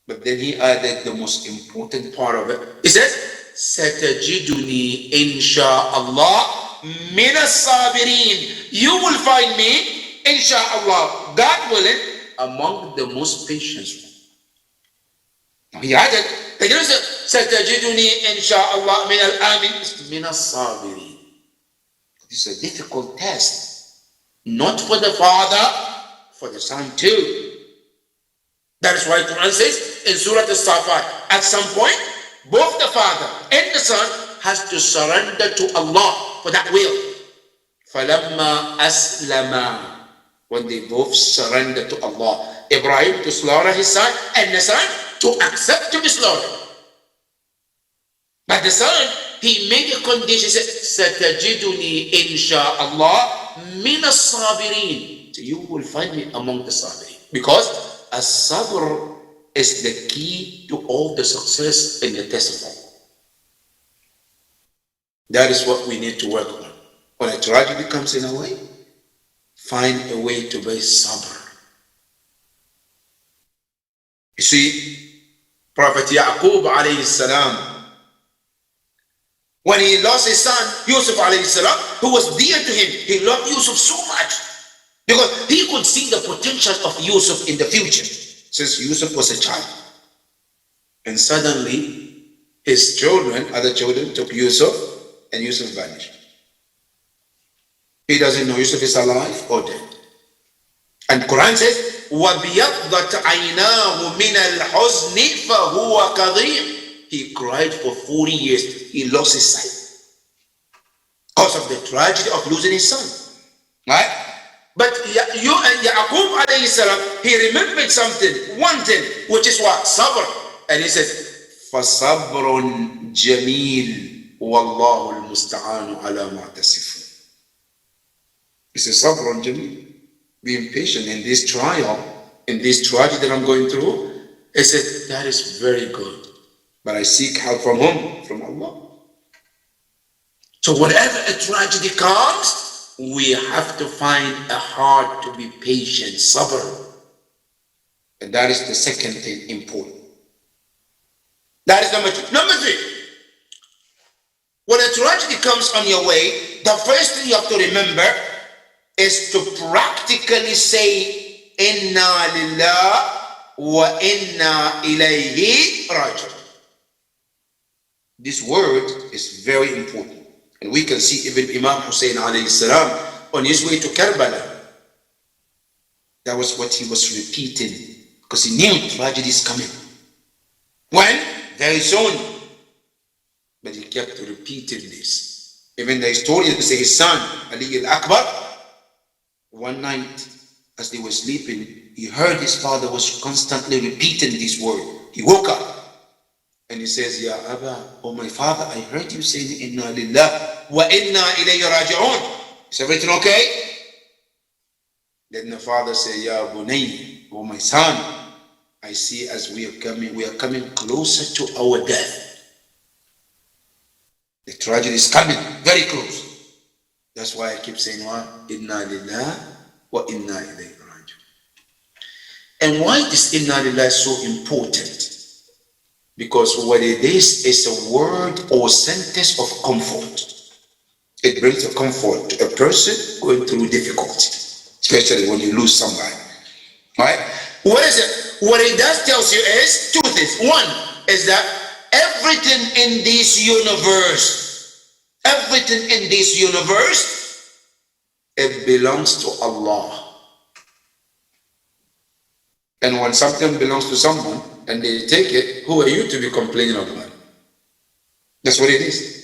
But then he added the most important part of it. He says, Satajiduni insha'Allah min as-sabirin. You will find me, insha'Allah, God willing, among the most patient. Now he added, Satajiduni insha'Allah min al-amin, min as-sabirin. This is a difficult test. Not for the father, for the son too. That is why Quran says in Surah As-Safat, at some point, both the father and the son has to surrender to Allah for that will. فَلَمَّا أَسْلَمَا. When they both surrender to Allah. Ibrahim to slaughter his son, and the son to accept to be slaughtered. But the son he made a condition, he said, سَتَجِدُنِي إِنْ شَاءَ اللَّهِ مِنَ الصَّابِرِينَ. So you will find me among the sabirin. Because as-sabr is the key to all the success in the test of Allah. That is what we need to work on. When a tragedy comes in our way, find a way to be sabr. You see, Prophet Yaqub alayhi salam, when he lost his son, Yusuf alayhi salam, who was dear to him, he loved Yusuf so much because he could see the potential of Yusuf in the future since Yusuf was a child. And suddenly, his children, other children, took Yusuf and Yusuf vanished. He doesn't know Yusuf is alive or dead. And Quran says, وَبِيَضَّتْ عَيْنَاهُ مِنَ الْحُزْنِ فَهُوَ كَظِيمٌ. He cried for 40 years. He lost his sight because of the tragedy of losing his son. Right? But Yaqub alayhi salam, he remembered something, one thing, which is what? Sabr. And he says, فَصَبْرٌ جَمِيلٌ وَاللَّهُ الْمُسْتَعَانُ عَلَى مَا تَصِفُونَ. He says, Sabr jameel. Being patient in this trial, in this tragedy that I'm going through. He said, that is very good. But I seek help from whom? From Allah. So whenever a tragedy comes, we have to find a heart to be patient, sabr. And that is the second thing important. That is number 2. Number 3. When a tragedy comes on your way, the first thing you have to remember is to practically say, Inna lillah wa inna ilayhi raji'un. This word is very important. And we can see even Imam Hussein alayhi salam on his way to Karbala. That was what he was repeating because he knew tragedy is coming. When? Very soon. But he kept repeating this. Even the historians say his son, Ali al-Akbar, one night as they were sleeping, he heard his father was constantly repeating this word. He woke up and he says, Ya Abba, oh my father, I heard you saying, Inna lillah wa inna ilayhi raji'un. Is everything okay? Then the father said, Ya Bunay, oh my son, I see as we are coming closer to our death. The tragedy is coming very close. That's why I keep saying what? Inna lillah wa inna ilayhi raji'un. And why is inna lillah so important? Because what it is a word or sentence of comfort. It brings a comfort to a person going through difficulty, especially when you lose somebody. Right? What is it? What it does tells you is 2 things. One is that everything in this universe, it belongs to Allah. And when something belongs to someone and they take it, who are you to be complaining about it? That's what it is.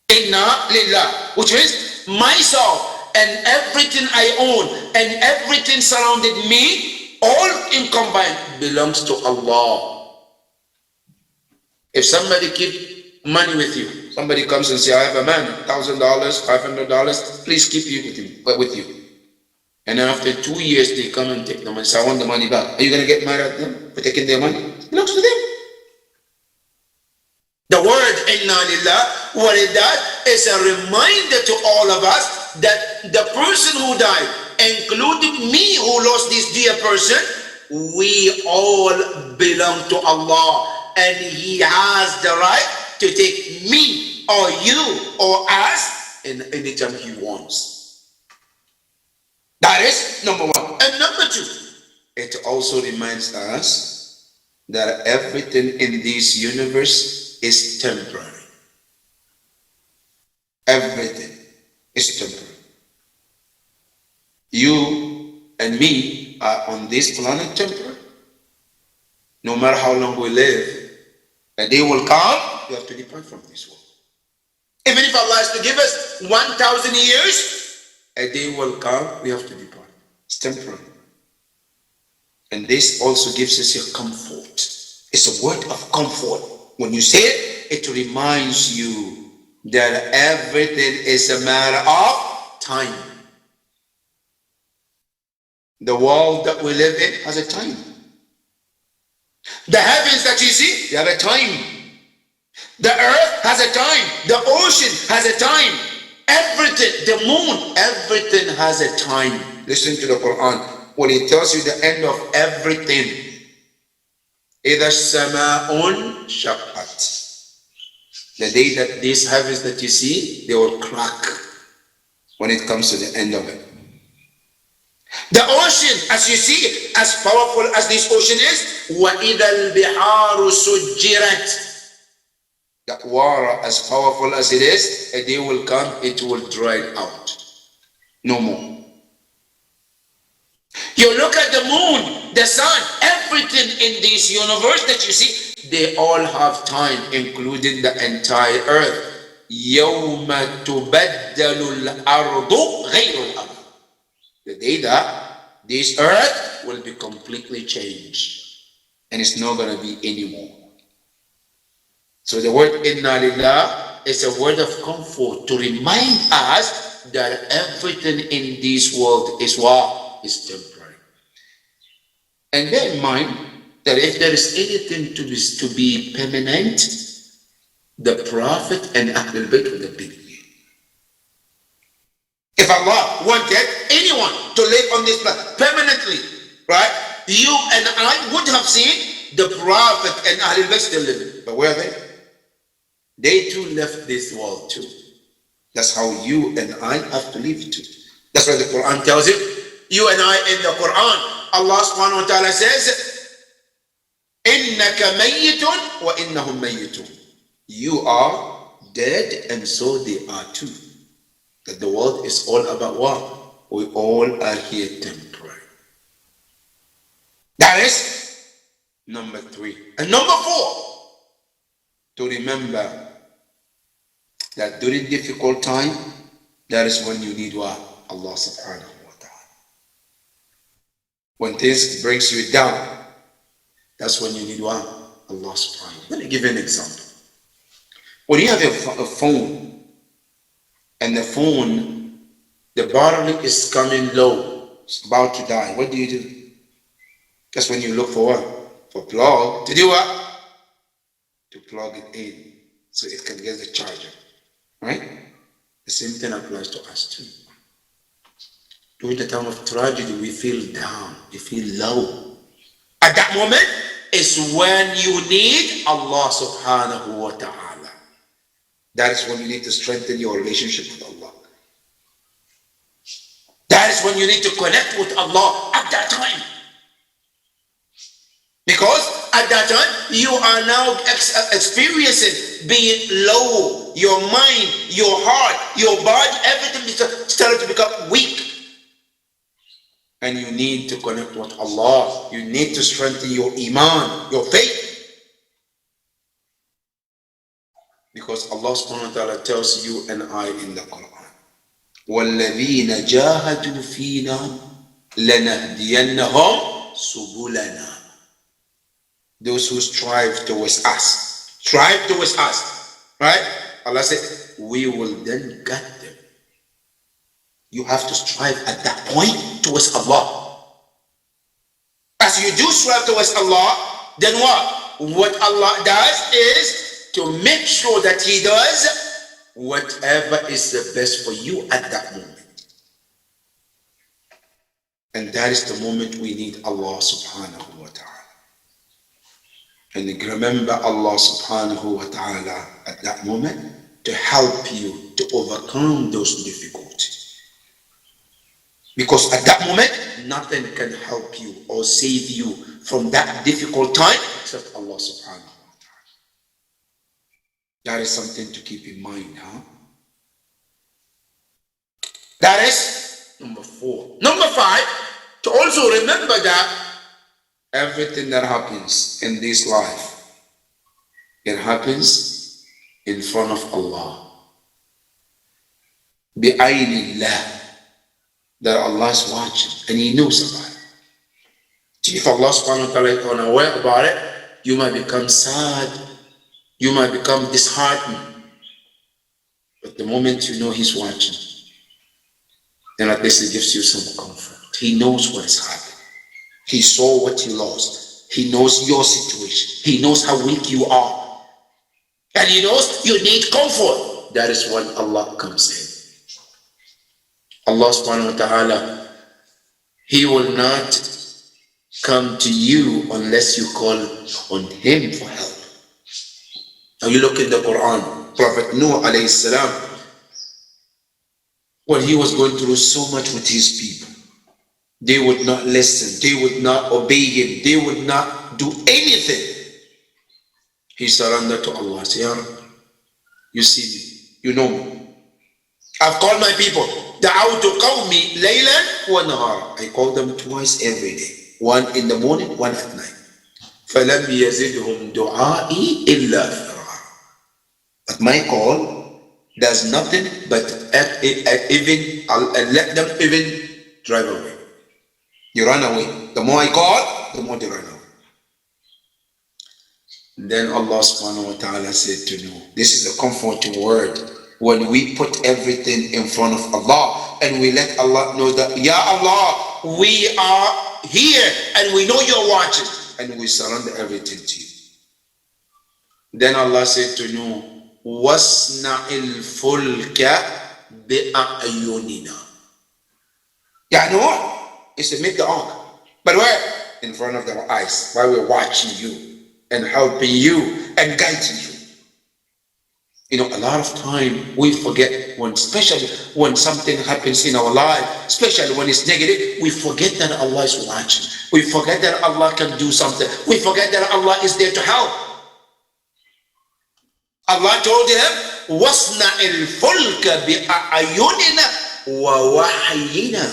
Inna lillah, which means myself and everything I own and everything surrounded me, all in combined, belongs to Allah. If somebody keep money with you, somebody comes and say, I have a man, $1,000, $500, please keep it with you. And after 2 years, they come and take the money. So I want the money back. Are you going to get mad at them for taking their money? It belongs to them. The word inna lillah, what it does is a reminder to all of us that the person who died, including me who lost this dear person, we all belong to Allah. And He has the right to take me or you or us in any time He wants. That is number 1. And number 2, it also reminds us that everything in this universe is temporary. Everything is temporary. You and me are on this planet temporary. No matter how long we live, a day will come, we have to depart from this world. Even if Allah is to give us 1,000 years, a day will come, we have to depart. It's temporary. And this also gives us a comfort. It's a word of comfort. When you say it, it reminds you that everything is a matter of time. The world that we live in has a time. The heavens that you see, they have a time. The earth has a time. The ocean has a time. Everything, the moon, everything has a time. Listen to the Quran. When it tells you the end of everything, إِذَا السَّمَاءٌ شَقَّتْ. The day that these heavens that you see, they will crack when it comes to the end of it. The ocean, as you see, as powerful as this ocean is, وَإِذَا الْبِحَارُ سُجِّرَتْ. That water, as powerful as it is, a day will come, it will dry out. No more. You look at the moon, the sun, everything in this universe that you see, they all have time, including the entire earth. يَوْمَ تُبَدَّلُ الْأَرْضُ غَيْرُ الْأَرْضِ. The day that this earth will be completely changed, and it's not going to be anymore. So the word Inna Lillah is a word of comfort to remind us that everything in this world is what? Is temporary. And bear in mind that if there is anything to be permanent, the Prophet and Ahlul Bayt would have been here. If Allah wanted anyone to live on this planet permanently, right? You and I would have seen the Prophet and Ahlul Bayt still living. But where are they? They too left this world too. That's how you and I have to live too. That's why the Quran tells you. You and I in the Quran, Allah subhanahu wa ta'ala says, إِنَّكَ مَيِّتٌ وَإِنَّهُمْ مَيِّتٌ. You are dead and so they are too. That the world is all about what? We all are here temporary. That is number 3. And number 4, to remember that during difficult time, that is when you need what? Allah subhanahu wa ta'ala. When things brings you down, that's when you need what? Allah subhanahu wa ta'ala. Let me give you an example. When you have a phone, and the phone, the battery is coming low, it's about to die, what do? That's when you look for what? For plug. To do what? To plug it in so it can get the charger. Right? The same thing applies to us too. During the time of tragedy, we feel down, we feel low. At that moment is when you need Allah subhanahu wa ta'ala. That is when you need to strengthen your relationship with Allah. That is when you need to connect with Allah at that time. Because at that time, you are now experiencing being low. Your mind, your heart, your body, everything started to become weak. And you need to connect with Allah. You need to strengthen your iman, your faith. Because Allah subhanahu wa ta'ala tells you and I in the Quran, وَالَّذِينَ جَاهَدُوا فِينَا لَنَهْدِيَنَّهُمْ سُبُلَنَا. Those who strive towards us, right? Allah said, we will then guide them. You have to strive at that point towards Allah. As you do strive towards Allah, then what? What Allah does is to make sure that He does whatever is the best for you at that moment. And that is the moment we need Allah subhanahu wa ta'ala. And remember Allah subhanahu wa ta'ala at that moment to help you to overcome those difficulties. Because at that moment, nothing can help you or save you from that difficult time except Allah subhanahu wa ta'ala. That is something to keep in mind, huh? That is number 4. Number 5, to also remember that everything that happens in this life, it happens in front of Allah. Bi'aynillah. That Allah is watching and He knows about it. If Allah subhanahu wa ta'ala is unaware about it, you might become sad. You might become disheartened, but the moment you know He's watching, then at least it gives you some comfort. He knows what is happening. He saw what you lost. He knows your situation. He knows how weak you are. And He knows you need comfort. That is when Allah comes in. Allah subhanahu wa ta'ala, He will not come to you unless you call on Him for help. Now you look in the Quran, Prophet Nuh alayhi salam, when he was going through so much with his people, they would not listen, they would not obey him, they would not do anything. He surrendered to Allah. Say, Ya Rabbi, you see me, you know me. I've called my people. Da'awtu qawmi laylan wa nahara. I call them twice every day. One in the morning, one at night. فَلَمْ يَزِدْهُمْ دُعَائِي إِلَّا فِرَارًا. But my call does nothing but even let them even drive away. You run away. The more I call, the more they run away. Then Allah subhanahu wa ta'ala said to Nuh, this is a comforting word. When we put everything in front of Allah and we let Allah know that, Ya Allah, we are here and we know you're watching, and we surrender everything to you. Then Allah said to Nuh, وَاصْنَعِ الْفُلْكَ بِأَعْيُنِنَا. Ya Nuh, he said, make the ark. But where? In front of our eyes, while we're watching you and helping you and guiding you. You know, a lot of time we forget when, especially when something happens in our life, especially when it's negative, we forget that Allah is watching. We forget that Allah can do something. We forget that Allah is there to help. Allah told him, وَاصْنَعِ الْفُلْكَ بِأَعْيُنِنَا وَوَحْيِنَا.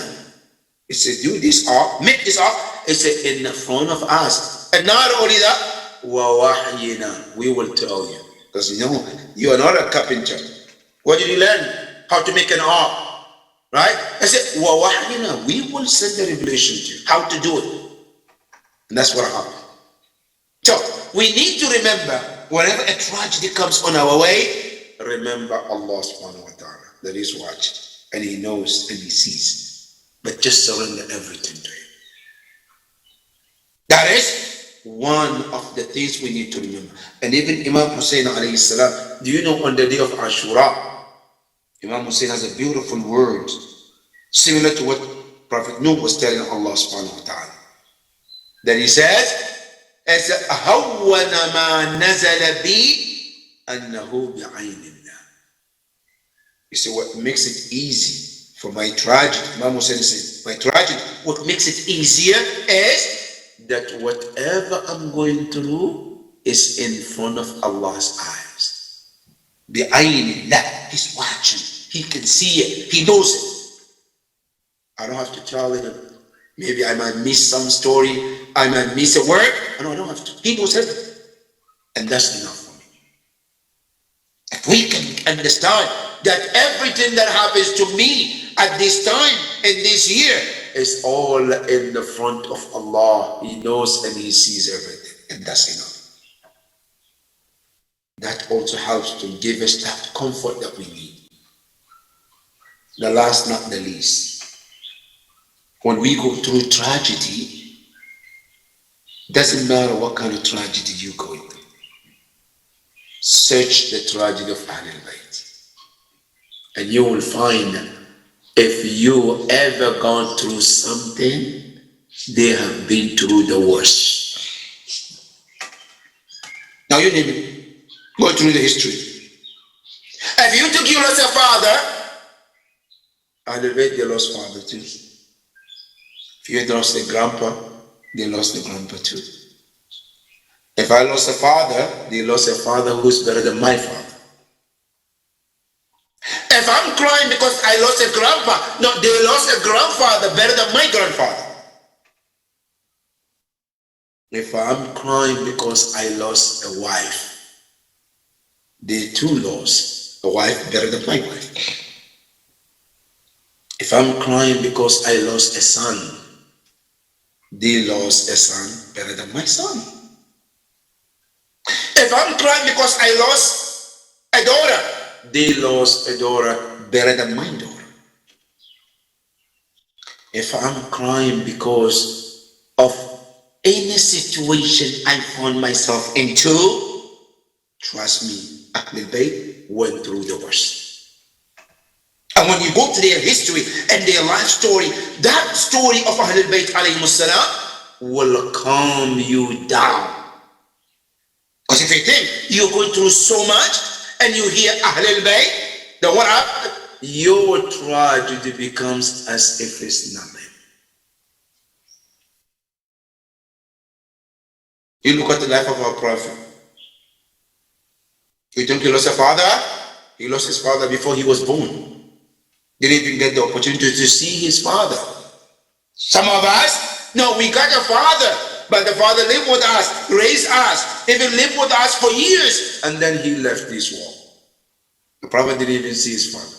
He said, do this ark, make this ark. He said, in the front of us. And not only that, وَوَحْيِنَا. We will tell you. Because you know, you are not a carpenter. Where did you learn how to make an ark? Right? I said, وَوَحْيِنَا. We will send the revelation to you, how to do it. And that's what happened. So, we need to remember, whenever a tragedy comes on our way, remember Allah subhanahu wa ta'ala, that He's watching. And He knows and He sees. But just surrender everything to Him. That is one of the things we need to remember. And even Imam Hussein alayhi salam, do you know on the day of Ashura, Imam Hussein has a beautiful word similar to what Prophet Nuh was telling Allah subhanahu wa ta'ala. That he says, أَهَوَّنَ مَا نَزَلَ بِي أَنَّهُ بِعَيْنِ اللَّهِ. You see, what makes it easy for my tragedy, Imam Hussein says, my tragedy, what makes it easier is that whatever I'm going through is in front of Allah's eyes. بِعَيْنِ اللَّهِ. He's watching. He can see it. He knows it. I don't have to tell him. Maybe I might miss some story. I might miss a word. No, I don't have to. He knows everything. And that's enough for me. If we can understand that everything that happens to me at this time, in this year, is all in the front of Allah. He knows and He sees everything. And that's enough. That also helps to give us that comfort that we need. The last, not the least. When we go through tragedy, doesn't matter what kind of tragedy you're going through. Search the tragedy of Ahlul Bayt. And you will find if you ever gone through something, they have been through the worst. Now you name it. Go through the history. If you took you lost a father, Ahlul Bayt, they lost father too. If you lost a grandpa, they lost a grandpa too. If I lost a father, they lost a father who's better than my father. If I'm crying because I lost a grandpa, no, they lost a grandfather better than my grandfather. If I'm crying because I lost a wife, they too lost a wife better than my wife. If I'm crying because I lost a son, they lost a son better than my son. If I'm crying because I lost a daughter, they lost a daughter better than my daughter. If I'm crying because of any situation I found myself into, trust me, Ahlul Bayt went through the worst. And when you go to their history and their life story, that story of Ahlul Bayt alayhimus salam will calm you down. Because if you think you're going through so much and you hear Ahlul Bayt, then what happens? Your tragedy becomes as if it's nothing. You look at the life of our Prophet. You think he lost a father? He lost his father before he was born. Didn't even get the opportunity to see his father. Some of us, no, we got a father, but the father lived with us, raised us, even lived with us for years, and then he left this world. The Prophet didn't even see his father.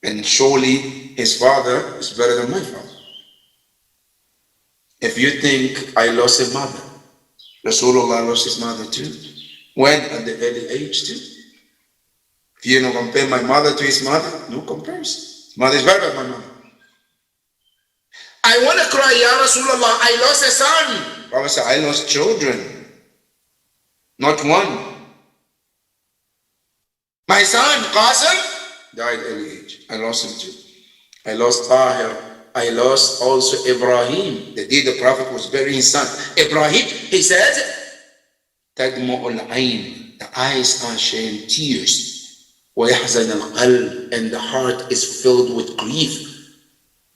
And surely his father is better than my father. If you think I lost a mother, Rasulullah lost his mother too. When? At the early age too. If you don't compare my mother to his mother, no comparison. His mother is better than my mother. I want to cry, Ya Rasulullah, I lost a son. Prophet said, I lost children, not one. My son, Qasim, died early age. I lost him too. I lost Tahir. I lost also Ibrahim. The day the Prophet was burying his son. Ibrahim, he says, Tadmu'ul ayn. The eyes are shedding tears. وَيَحْزَنَ الْقَلْبِ. And the heart is filled with grief.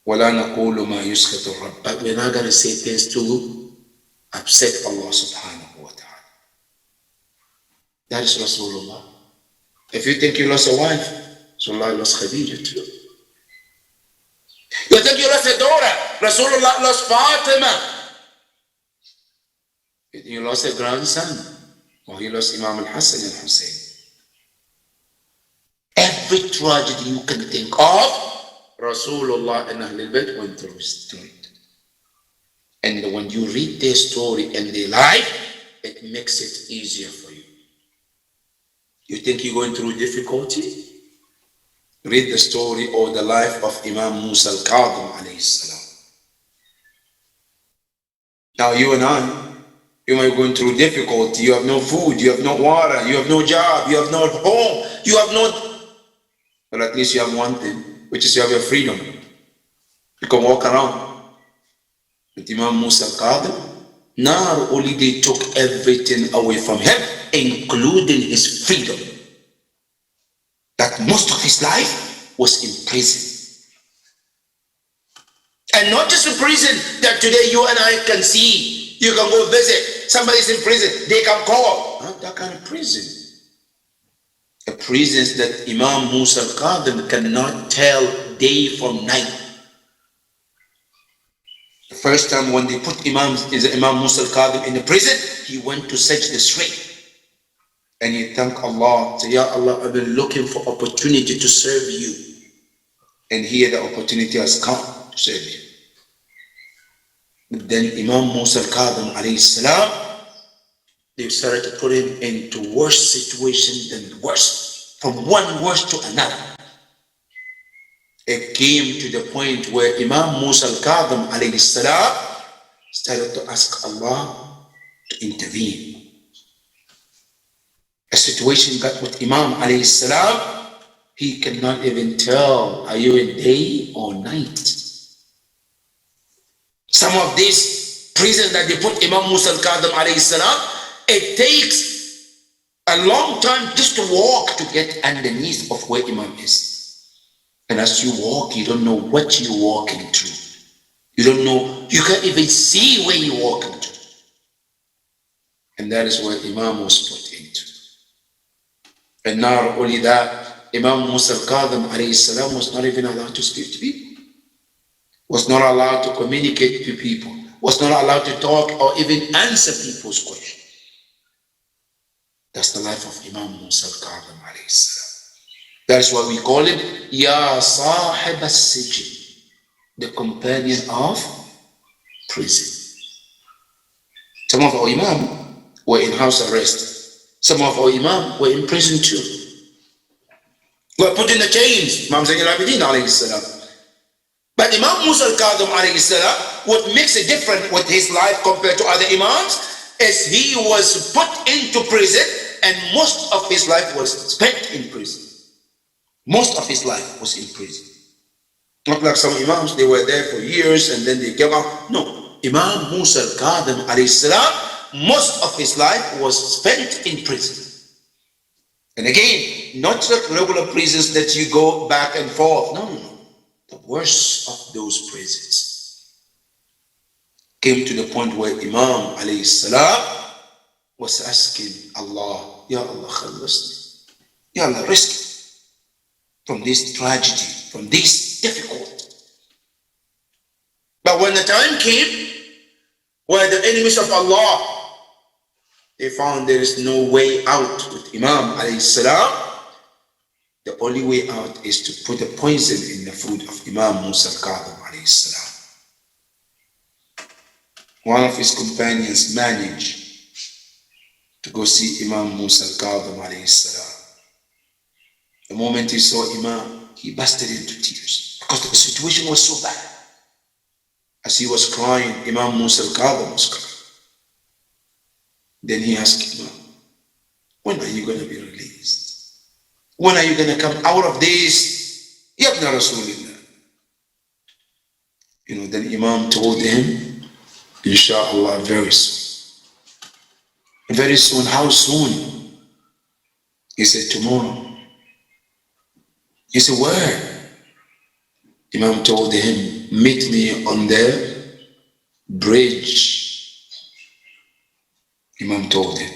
وَلَا نَقُولُ مَا يُسْخِطُ الرَّبِّ. But we're not going to say things to upset Allah subhanahu wa ta'ala. That is Rasulullah. If you think you lost a wife, Rasulullah lost Khadija too. You think you lost a daughter, Rasulullah lost Fatima. You lost a grandson, or he lost Imam al-Hassan and Hussein. Every tragedy you can think of, Rasulullah and Ahlul Bayt went through it. And when you read their story and their life, it makes it easier for you. You think you're going through difficulty? Read the story or the life of Imam Musa al-Kadhim alayhi salam. Now you and I, you might be going through difficulty. You have no food, you have no water, you have no job, you have no home, you have no... But at least you have one thing, which is you have your freedom. You can walk around. With Imam Musa al-Kadhim, not only they took everything away from him, including his freedom. That most of his life was in prison. And not just in prison that today you and I can see. You can go visit. Somebody's in prison. They can call. Not that kind of prison. A prison that Imam Musa al-Kadhim cannot tell day from night. The first time when they put Imam Musa al-Kadhim in the prison, he went to Sajda straight. And he thanked Allah. Say, Ya Allah, I've been looking for opportunity to serve you. And here the opportunity has come to serve you. But then Imam Musa al-Kadhim alayhi salam, they started to put him into worse situation than worse. From one worse to another. It came to the point where Imam Musa al-Kadhim alayhi salam started to ask Allah to intervene. A situation got with Imam alayhi salam, he cannot even tell, are you in day or night? Some of these prisons that they put Imam Musa al-Kadhim alayhi salam, it takes a long time just to walk to get underneath of where Imam is. And as you walk, you don't know what you're walking through. You don't know, you can't even see where you're walking to. And that is where Imam was put into. And not only that, Imam Musa al-Kadhim alayhi salam was not even allowed to speak to people. Was not allowed to communicate to people. Was not allowed to talk or even answer people's questions. That's the life of Imam Musa al-Kadhim alayhi salam. That's why we call him Ya Sahib al-Sijn, the companion of prison. Some of our Imam, were in house arrest. Some of our Imam were in prison too. Were put in the chains. Imam Zayn al-Abidin alayhi salam. But Imam Musa al-Kadhim alayhi salam, what makes it different with his life compared to other Imams is he was put into prison and most of his life was spent in prison. Most of his life was in prison. Not like some Imams, they were there for years and then they came out. No, Imam Musa al-Kadhim alayhi salam, most of his life was spent in prison. And again, not the regular prisons that you go back and forth. No. The worst of those prisons came to the point where Imam alayhi salam was asking Allah, Ya Allah, khalasni. Ya Allah, rescue me from this tragedy, from this difficulty. But when the time came where the enemies of Allah, they found there is no way out with Imam alayhi salam, the only way out is to put a poison in the food of Imam Musa al-Kadhim alayhi salam. One of his companions managed to go see Imam Musa al-Kadhim alayhi salam. The moment he saw Imam, he busted into tears because the situation was so bad. As he was crying, Imam Musa al-Kadhim was crying. Then he asked Imam, when are you going to be released? When are you going to come out of this? Ya ibn Rasulillah. Then Imam told him, Inshallah, very soon. Very soon, how soon? He said, tomorrow. He said, where? Imam told him, meet me on the bridge. Imam told him.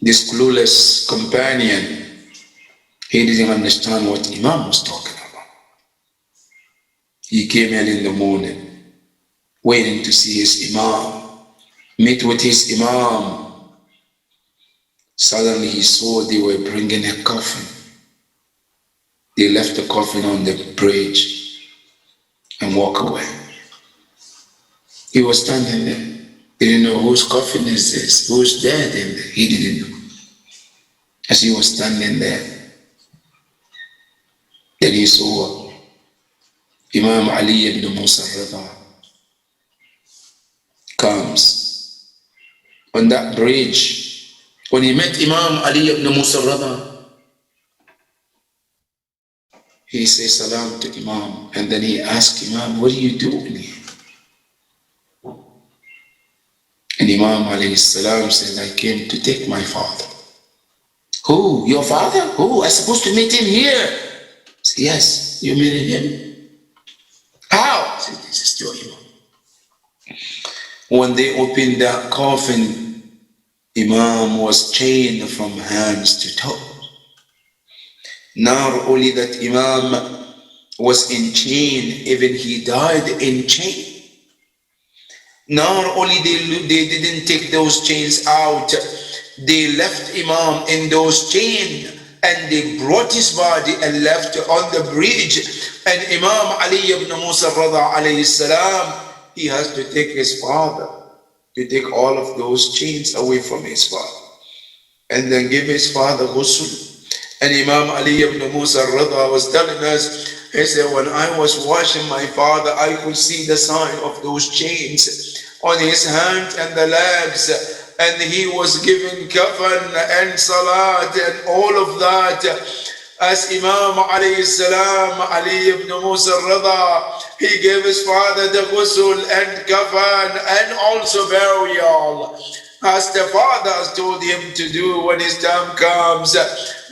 This clueless companion, he didn't understand what Imam was talking about. He came early in the morning, waiting to see his Imam, meet with his Imam. Suddenly he saw they were bringing a coffin. They left the coffin on the bridge and walked away. He was standing there. He didn't know whose coffin is this, who's dead in there. He didn't know. As he was standing there, then he saw Imam Ali ibn Musa al-Rida comes on that bridge. When he met Imam Ali ibn Musa al-Rida, he says salam to Imam, and then he asked Imam, what are you doing here? And Imam alayhi salam said, I came to take my father. Who? Your father? Who? I'm supposed to meet him here. I said, yes, you meeting him? How? I said, this is your Imam. When they opened that coffin, Imam was chained from hands to toes. Not only that Imam was in chain, even he died in chain. Not only they didn't take those chains out, they left Imam in those chains and they brought his body and left on the bridge. And Imam Ali ibn Musa al-Rida alayhi salam, he has to take his father, to take all of those chains away from his father and then give his father ghusl. And Imam Ali ibn Musa al-Rida was telling us, he said, when I was washing my father, I could see the sign of those chains on his hands and the legs. And he was given kafan and salat and all of that. As Imam alayhi salam, Ali ibn Musa al-Rida, he gave his father the ghusl and kafan and also burial, as the father has told him to do when his time comes.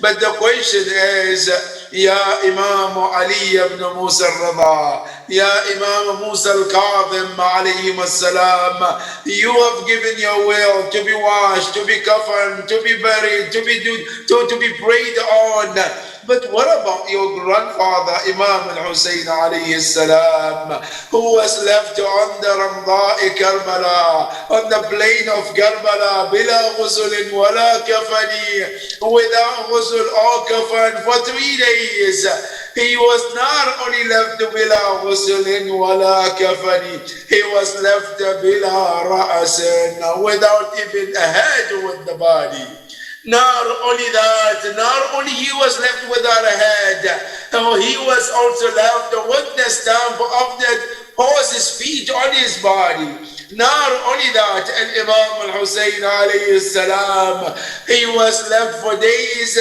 But the question is, Ya Imam Ali ibn Musa al-Rida, Ya Imam Musa al-Kadhim alayhim as-salam, you have given your will to be washed, to be covered, to be buried, to be prayed on. But what about your grandfather, Imam al-Hussein alayhi salam, who was left on the Ramda'i Karbala, on the plain of Karbala, bila ghusl wala kafani, without ghusl or kafan for 3 days. He was not only left bila ghuslin wala kafani, he was left bila ra'asin, without even a head with the body. Not only that, not only he was left without a head, he was also left with the stamp of the horse's feet on his body. Not only that, and Imam al-Hussein alayhi salam, he was left for days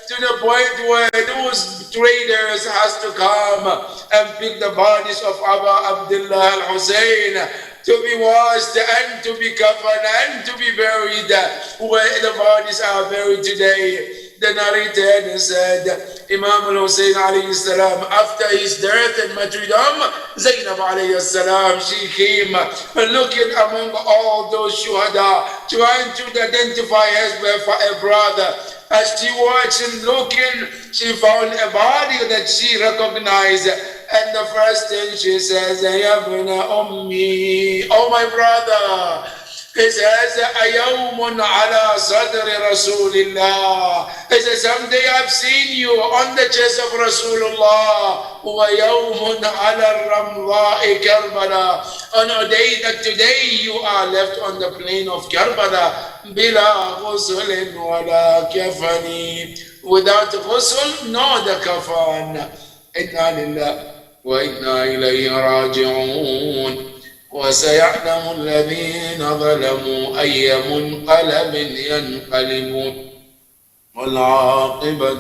to the point where those traders has to come and pick the bodies of Abu Abdullah al-Hussein to be washed and to be covered and to be buried where the bodies are buried today. The narrator said, Imam al-Hussein alayhi salam, after his death in martyrdom, Zainab alayhi salam, she came looking among all those shuhada, trying to identify her for a brother. As she watched and looking, she found a body that she recognized. And the first thing she says, Ya ibna ummi, oh my brother. He says, Ayawmun ala sadri Rasulillah. He says, someday I've seen you on the chest of Rasulullah. Wa yawmun ala ramda'i Karbala. On a day that today you are left on the plain of Karbala. Bila ghuslin wala kafani. Without ghusl, no the kafan. Inna lillah wa inna ilayhi raji'un. وسيعلم الذين ظلموا أي منقلب ينقلبون والعاقبة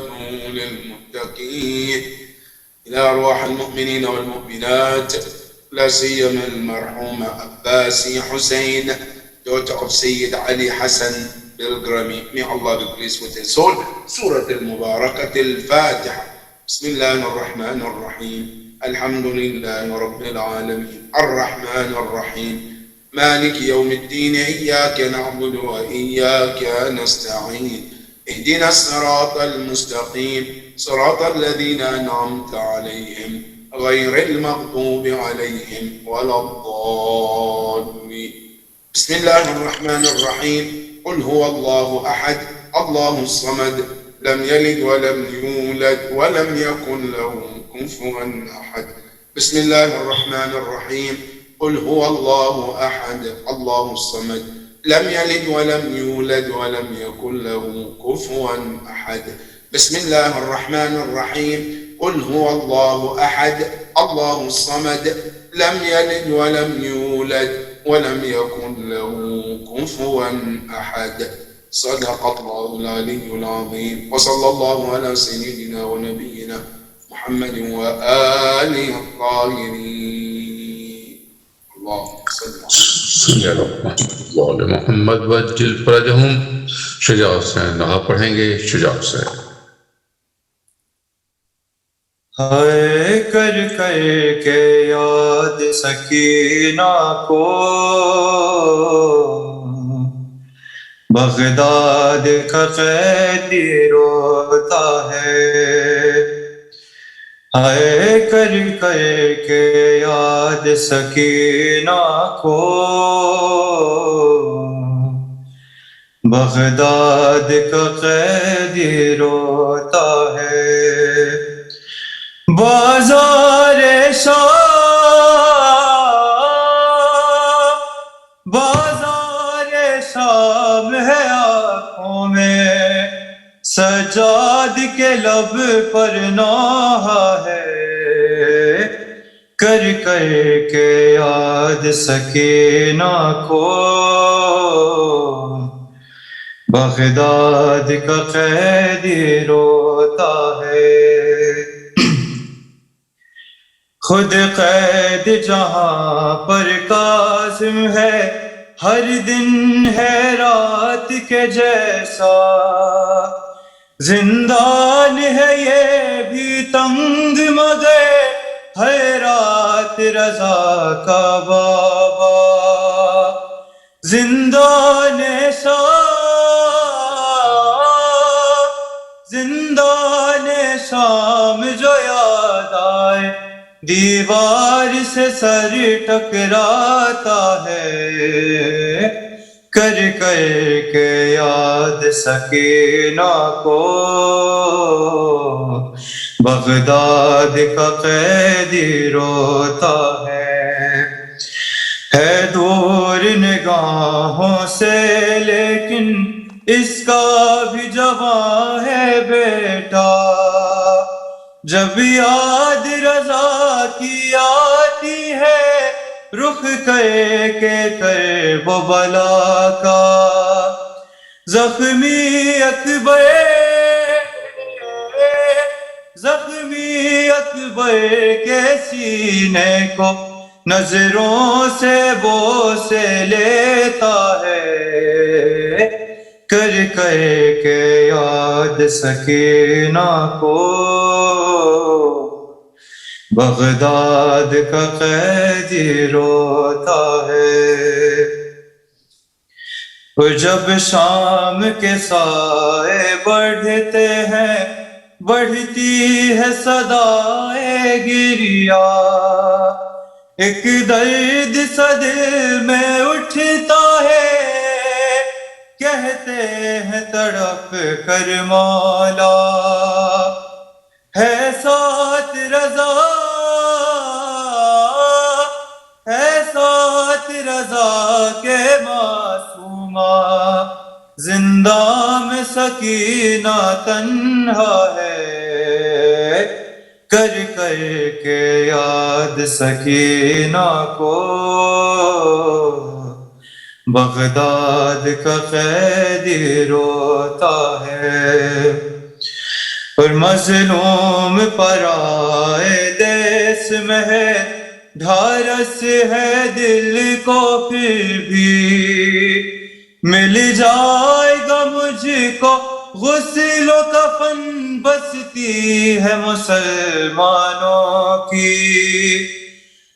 للمتقين. إلى أرواح المؤمنين والمؤمنات لا سيما المرحوم عباسي حسين, daughter of Sayyid Ali Hassan Bilgrami, may Allah be pleased with his soul. Surah Al-Mubarakat Al-Fatiha. بسم الله الرحمن الرحيم. الحمد لله رب العالمين الرحمن الرحيم مالك يوم الدين إياك نعبد وإياك نستعين اهدنا الصراط المستقيم صراط الذين أنعمت عليهم غير المغضوب عليهم ولا الضالين. بسم الله الرحمن الرحيم. قل هو الله أحد الله الصمد لم يلد ولم يولد ولم يكن له كفوا أحد. بسم الله الرحمن الرحيم. قل هو الله أحد الله الصمد لم يلد ولم يولد ولم يكن له كفوا أحد. بسم الله الرحمن الرحيم. قل هو الله أحد الله الصمد لم يلد ولم يولد ولم يكن له كفوا أحد. صدق الله العلي العظيم. وصلى الله على سيدنا ونبينا محمد وآله الطاهرين. اللهم صل على محمد وجل فرجهم. شجاع حسین آپ پڑھیں گے. شجاع حسین. ہائے کر کر کے یاد سکینہ کو بغداد کا قیدی روتا ہے. ہائے کر کر کے یاد سکینہ کو بغداد کا قیدی روتا ہے. بازار شام ہے آنکھوں میں سجاد کے لب پر نوحہ ہے. کر کر کے یاد سکینہ کو بغداد کا قیدی روتا ہے. خود قید جہاں پر کاظم ہے ہر دن ہے رات کے جیسا. زندان ہے یہ بھی تنگ مگر ہے رات رضا کا بابا. زندان شام جو یاد آئے دیوار سے سر ٹکراتا ہے. کر کر کے یاد سکینہ کو بغداد کا قیدی روتا ہے دور نگاہوں سے، لیکن اس کا بھی جوان ہے بیٹا۔ جب یاد رضا کی آتی ہے، رخ کرب و بلا کا، زخمی اکبر کے سینے کو نظروں سے بوسے لیتا ہے، کر کے یاد سکینہ کو، بغداد کا قیدی روتا ہے۔ اور جب شام کے سائے بڑھتے ہیں، بڑھتی ہے صدائے گریا، ایک درد سا دل میں اٹھتا ہے، کہتے ہیں تڑپ کر مولا، ہے ساتھ رضا کے معصومہ، زندہ میں سکینہ تنہا ہے، کر کے یاد سکینہ کو، بغداد کا قیدی روتا ہے۔ اور مظلوم پرائے دیس میں ہے، ڈھارس ہے دل کو پھر بھی، مل جائے گا مجھ کو غسل و کفن، بستی ہے مسلمانوں کی،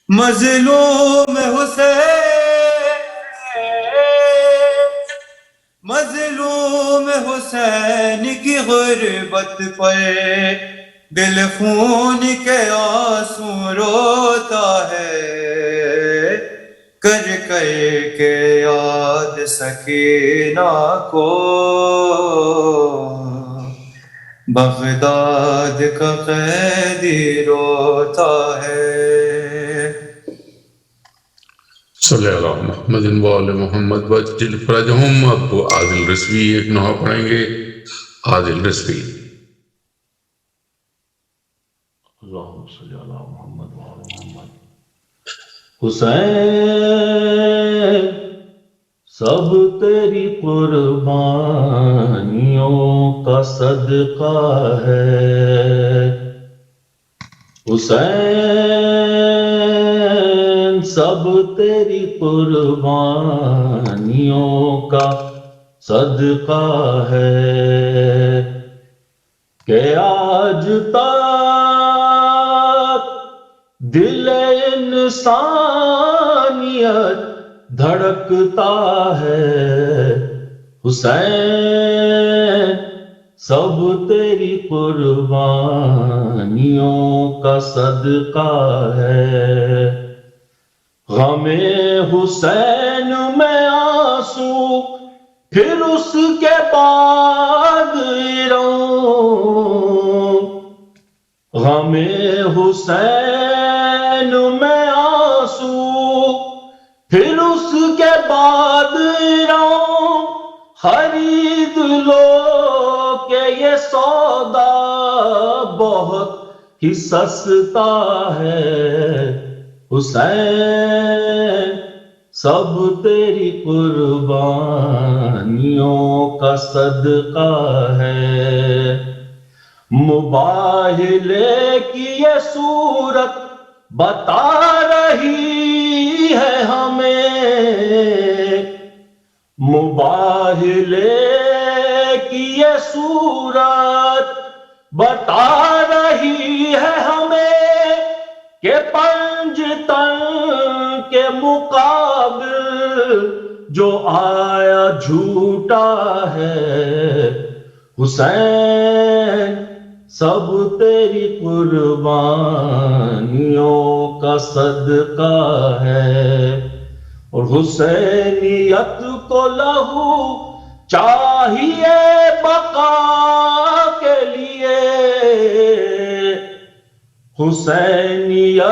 مظلوم حسین کی غربت پر دل خون کے آنسو روتا ہے، کر کے یاد سکینہ کو، بغداد کا قیدی روتا ہے۔ صلی اللہ محمد و آل محمد وجل فرجہم۔ اب عادل رضوی ایک نوحہ پڑھیں گے۔ عادل رضوی۔ اللہم صلی اللہ محمد و آل محمد۔ حسین سب تیری قربانیوں کا صدقہ ہے، حسین سب تیری قربانیوں کا صدقہ ہے، کہ آج تک دل انسانیت دھڑکتا ہے، حسین سب تیری قربانیوں کا صدقہ ہے، غم حسین میں آنسو پھر اس کے بعد روں، غم حسین میں آنسو پھر اس کے بعد روں، خرید لو کہ یہ سودا بہت ہی سستا ہے، حسین سب تیری قربانیوں کا صدقہ ہے، مباہلے کی یہ صورت بتا رہی ہے ہمیں، مباہلے کی یہ صورت بتا رہی ہے ہمیں، کہ پنجتن کے مقابل جو آیا جھوٹا ہے، حسین سب تیری قربانیوں کا صدقہ ہے، اور حسینیت کو لہو چاہیے بقا کے لیے، حسینیت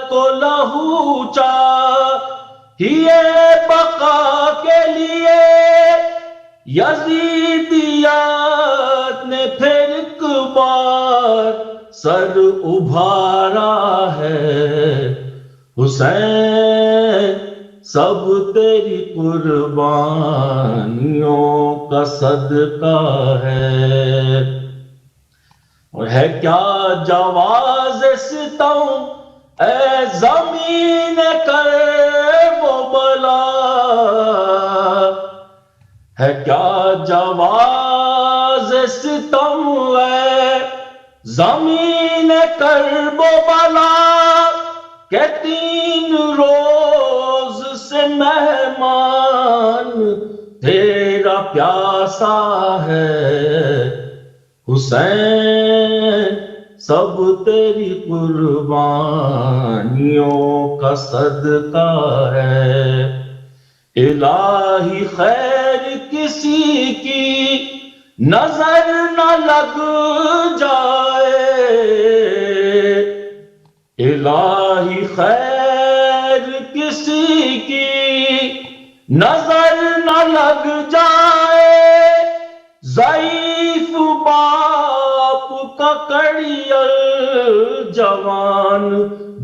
کو لہو چاہیے بقا کے لیے، یزیدیت نے پھر ایک بار سر ابھارا ہے۔ حسین سب تیری قربانیوں کا صدقہ ہے۔ اور ہے کیا جواز ستم اے زمین کرب و بلا، ہے کیا جواز ستم اے زمین کرب و بلا، کہ 3 روز سے مہمان تیرا پیاسا ہے۔ حسین سب تیری قربانیوں کا صدقہ ہے۔ الہی خیر کسی کی نظر نہ لگ جائے، الہی خیر کسی کی نظر نہ لگ جائے، ضعیف باپ کا کڑیل جوان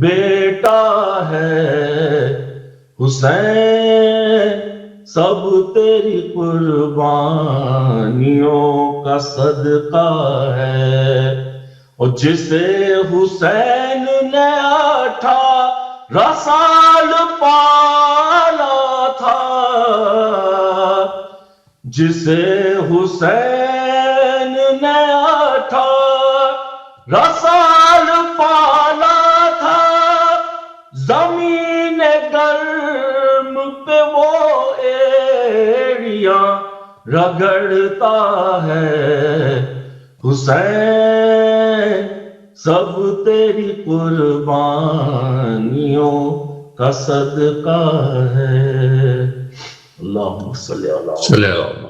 بیٹا ہے۔ حسین سب تیری قربانیوں کا صدقہ ہے۔ اور جسے حسین نے 18 سال پالا تھا، جسے حسین نے 18 سال پالا تھا، زمین گرم پہ وہ ایڑیاں رگڑتا ہے۔ حسین سب تیری قربانیوں کا صدقہ ہے۔ اللہم صلی اللہ علیہ وسلم۔